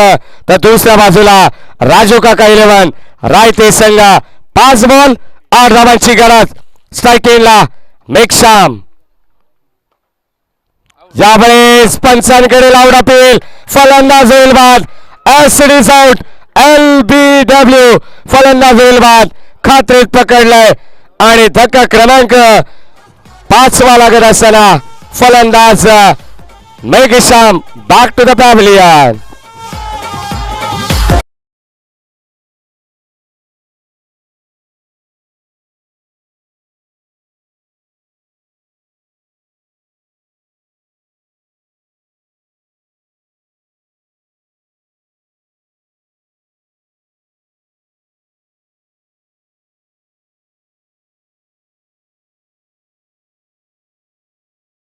तर दुसऱ्या बाजूला राजू काका 11 रायते संघ. 5 बॉल 8 धावांची गरज. स्ट्रायकिंगला मेघश्याम. यावेळेस पंचांकडे लावड अपील फलंदाज होईल बाद. एसडीज आउट LBW फलंदाज होईल बाद. खात्रीत पकडलंय आणि धक्का क्रमांक 5 लागत असताना फलंदाज Make Isham back to the pavilion.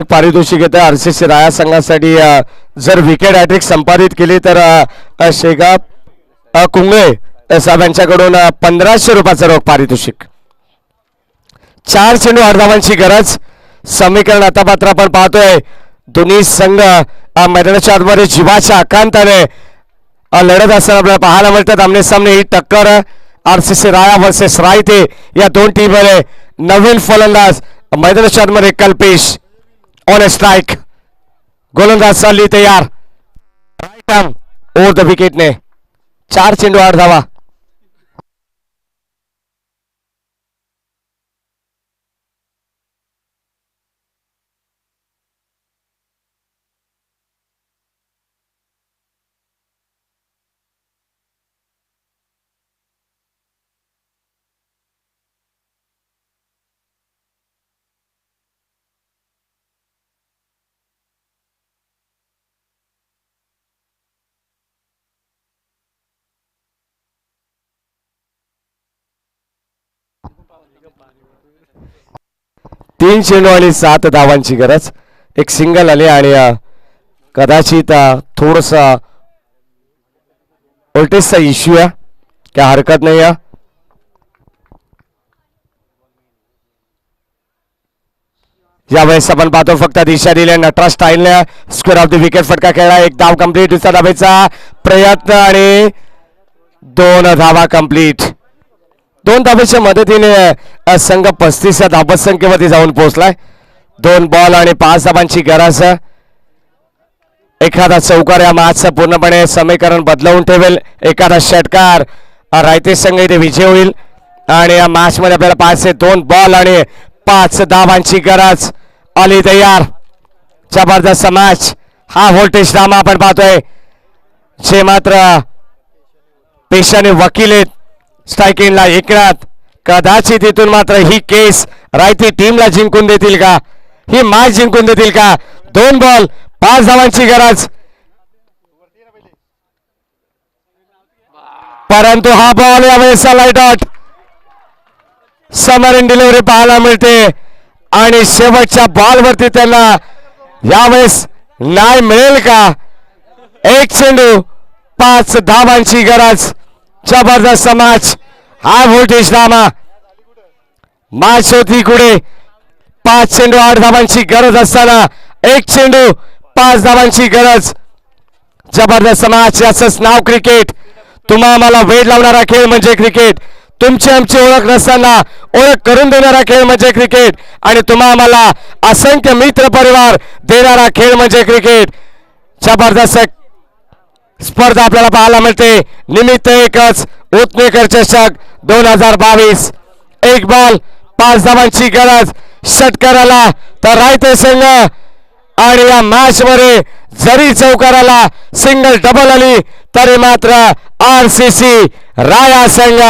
पारितोषिक येतं आरसीसी राया संघासाठी. जर विकेट हॅट्रिक संपादित केली तर शेगाव कुंगळे साहेब यांच्याकडून 1500 रुपयाचं रोख पारितोषिक. 4 चेंडू 8 धावांची गरज. समीकरण आता मात्र आपण पाहतोय दोन्ही संघ मैदानाच्या आतमध्ये जीवाच्या आकांताने लढत असताना आपल्याला पाहायला मिळतात. आमने सामने ही टक्कर आरसीसी राया वर्सेस रायते या दोन टीम मध्ये. नवीन फलंदाज मैदानाच्या आतमध्ये कल्पेश ऑन अ स्ट्राइक. गोलंदाज चालली तयार. राईट आर्म ओव्हर द विकेटने. 4 चेंडू 8 धावा. तीन चेंडू आणि 7 धावांची गरज. एक सिंगल आले आणि कदाचित थोडसा व्होल्टेजचा इश्यू आहे. काय हरकत नाही आहे. यावेळेस आपण पाहतो फक्त दिशा दिल्या नटराज स्टाईलने स्क्वेअर ऑफ द विकेट फटका खेळला. एक धाव कंप्लीट. दुसऱ्या धावेचा प्रयत्न आणि 2 धावा कंप्लीट. 2 धावेच्या मदतीने संघ 35 धावत संख्येमध्ये जाऊन पोहोचलाय. 2 बॉल आणि 5 धावांची गरज. एखादा चौकार या मॅचचं पूर्णपणे समीकरण बदलवून ठेवेल. एखादा षटकार रायते संघ इथे विजय होईल आणि या मॅच मध्ये आपल्याला पाहायचे 2 बॉल आणि 5 धावांची गरज. आली तयार. जबरदस्त मॅच. हा व्होल्टेज ड्रामा आपण पाहतोय जे मात्र पेशाने वकील आहेत स्ट्रायकिंगला एकनाथ. कदाचित इथून मात्र ही केस रायती टीमला जिंकून देतील का. ही मॅच जिंकून देतील का. 2 बॉल 5 धावांची गरज. परंतु हा बॉल यावेळेस light out. Summer in delivery पाहायला मिळते आणि शेवटच्या बॉलवरती त्यांना यावेळेस न्याय मिळेल का. 1 चेंडू 5 धावांची गरज. जबरदस्त मॅच. हा व्होल्टेज ड्रामा. मॅच होती कुठे 5 चेंडू 8 धावांची गरज असताना 1 चेंडू 5 धावांची गरज. जबरदस्त मॅच. याचंच नाव क्रिकेट. तुम्हा आम्हाला वेळ लावणारा खेळ म्हणजे क्रिकेट. तुमची आमची ओळख नसताना ओळख करून देणारा खेळ म्हणजे क्रिकेट आणि तुम्हा आम्हाला असंख्य मित्र परिवार देणारा खेळ म्हणजे क्रिकेट. जबरदस्त स्पर्धा आपल्याला पाहायला मिळते. निमित्त एकच उत्नेकर चषक 2022. 1 बॉल 5 धावांची गरज. षटकाराला तर रायते संघ आणि या मॅच मध्ये जरी चौकाराला सिंगल डबल आली तरी मात्र आरसीसी राया संघ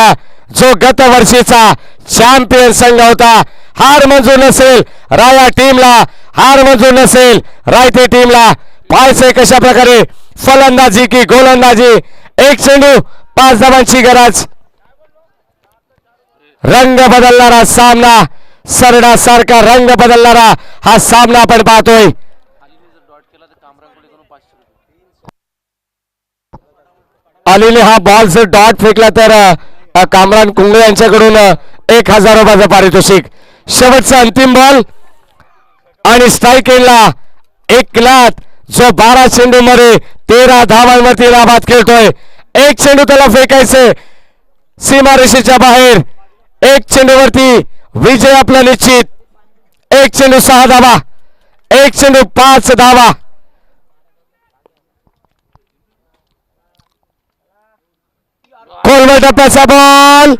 जो गत वर्षीचा चॅम्पियन संघ होता. हार मंजूर नसेल राया टीमला. हार मंजूर नसेल रायते टीमला. पाहायचे कशा प्रकारे फलंदाजी की गोलंदाजी. 1 चेंडू 5 धावांची गरज. रंग बदलणारा सामना. सरडासारखा रंग बदलणारा हा सामना आपण पाहतोय. अलीने हा बॉल जर डॉट फेकला तर कामरान कुंगळे यांच्याकडून 1000 रुपयाचं पारितोषिक. शेवटचा अंतिम बॉल आणि स्ट्राईक एंडला 1 लाख जो 12 चेंडू मध्ये 13 धावांवरती नाबाद खेळतोय. 1 चेंडू त्याला फेकायचे सीमारेषेच्या बाहेर. 1 चेंडूवरती विजय आपला निश्चित. 1 चेंडू 6 धावा. 1 चेंडू 5 धावा. खोलवर टप्प्याचा बॉल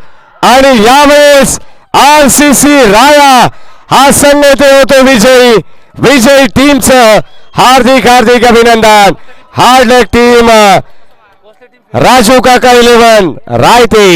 आणि यावेळेस आरसीसी राया हा संघ येथे होतो विजयी. विजयी टीमचं हार्दिक हार्दिक अभिनंदन. हार्डलेक टीम, राजू काका 11 रायते.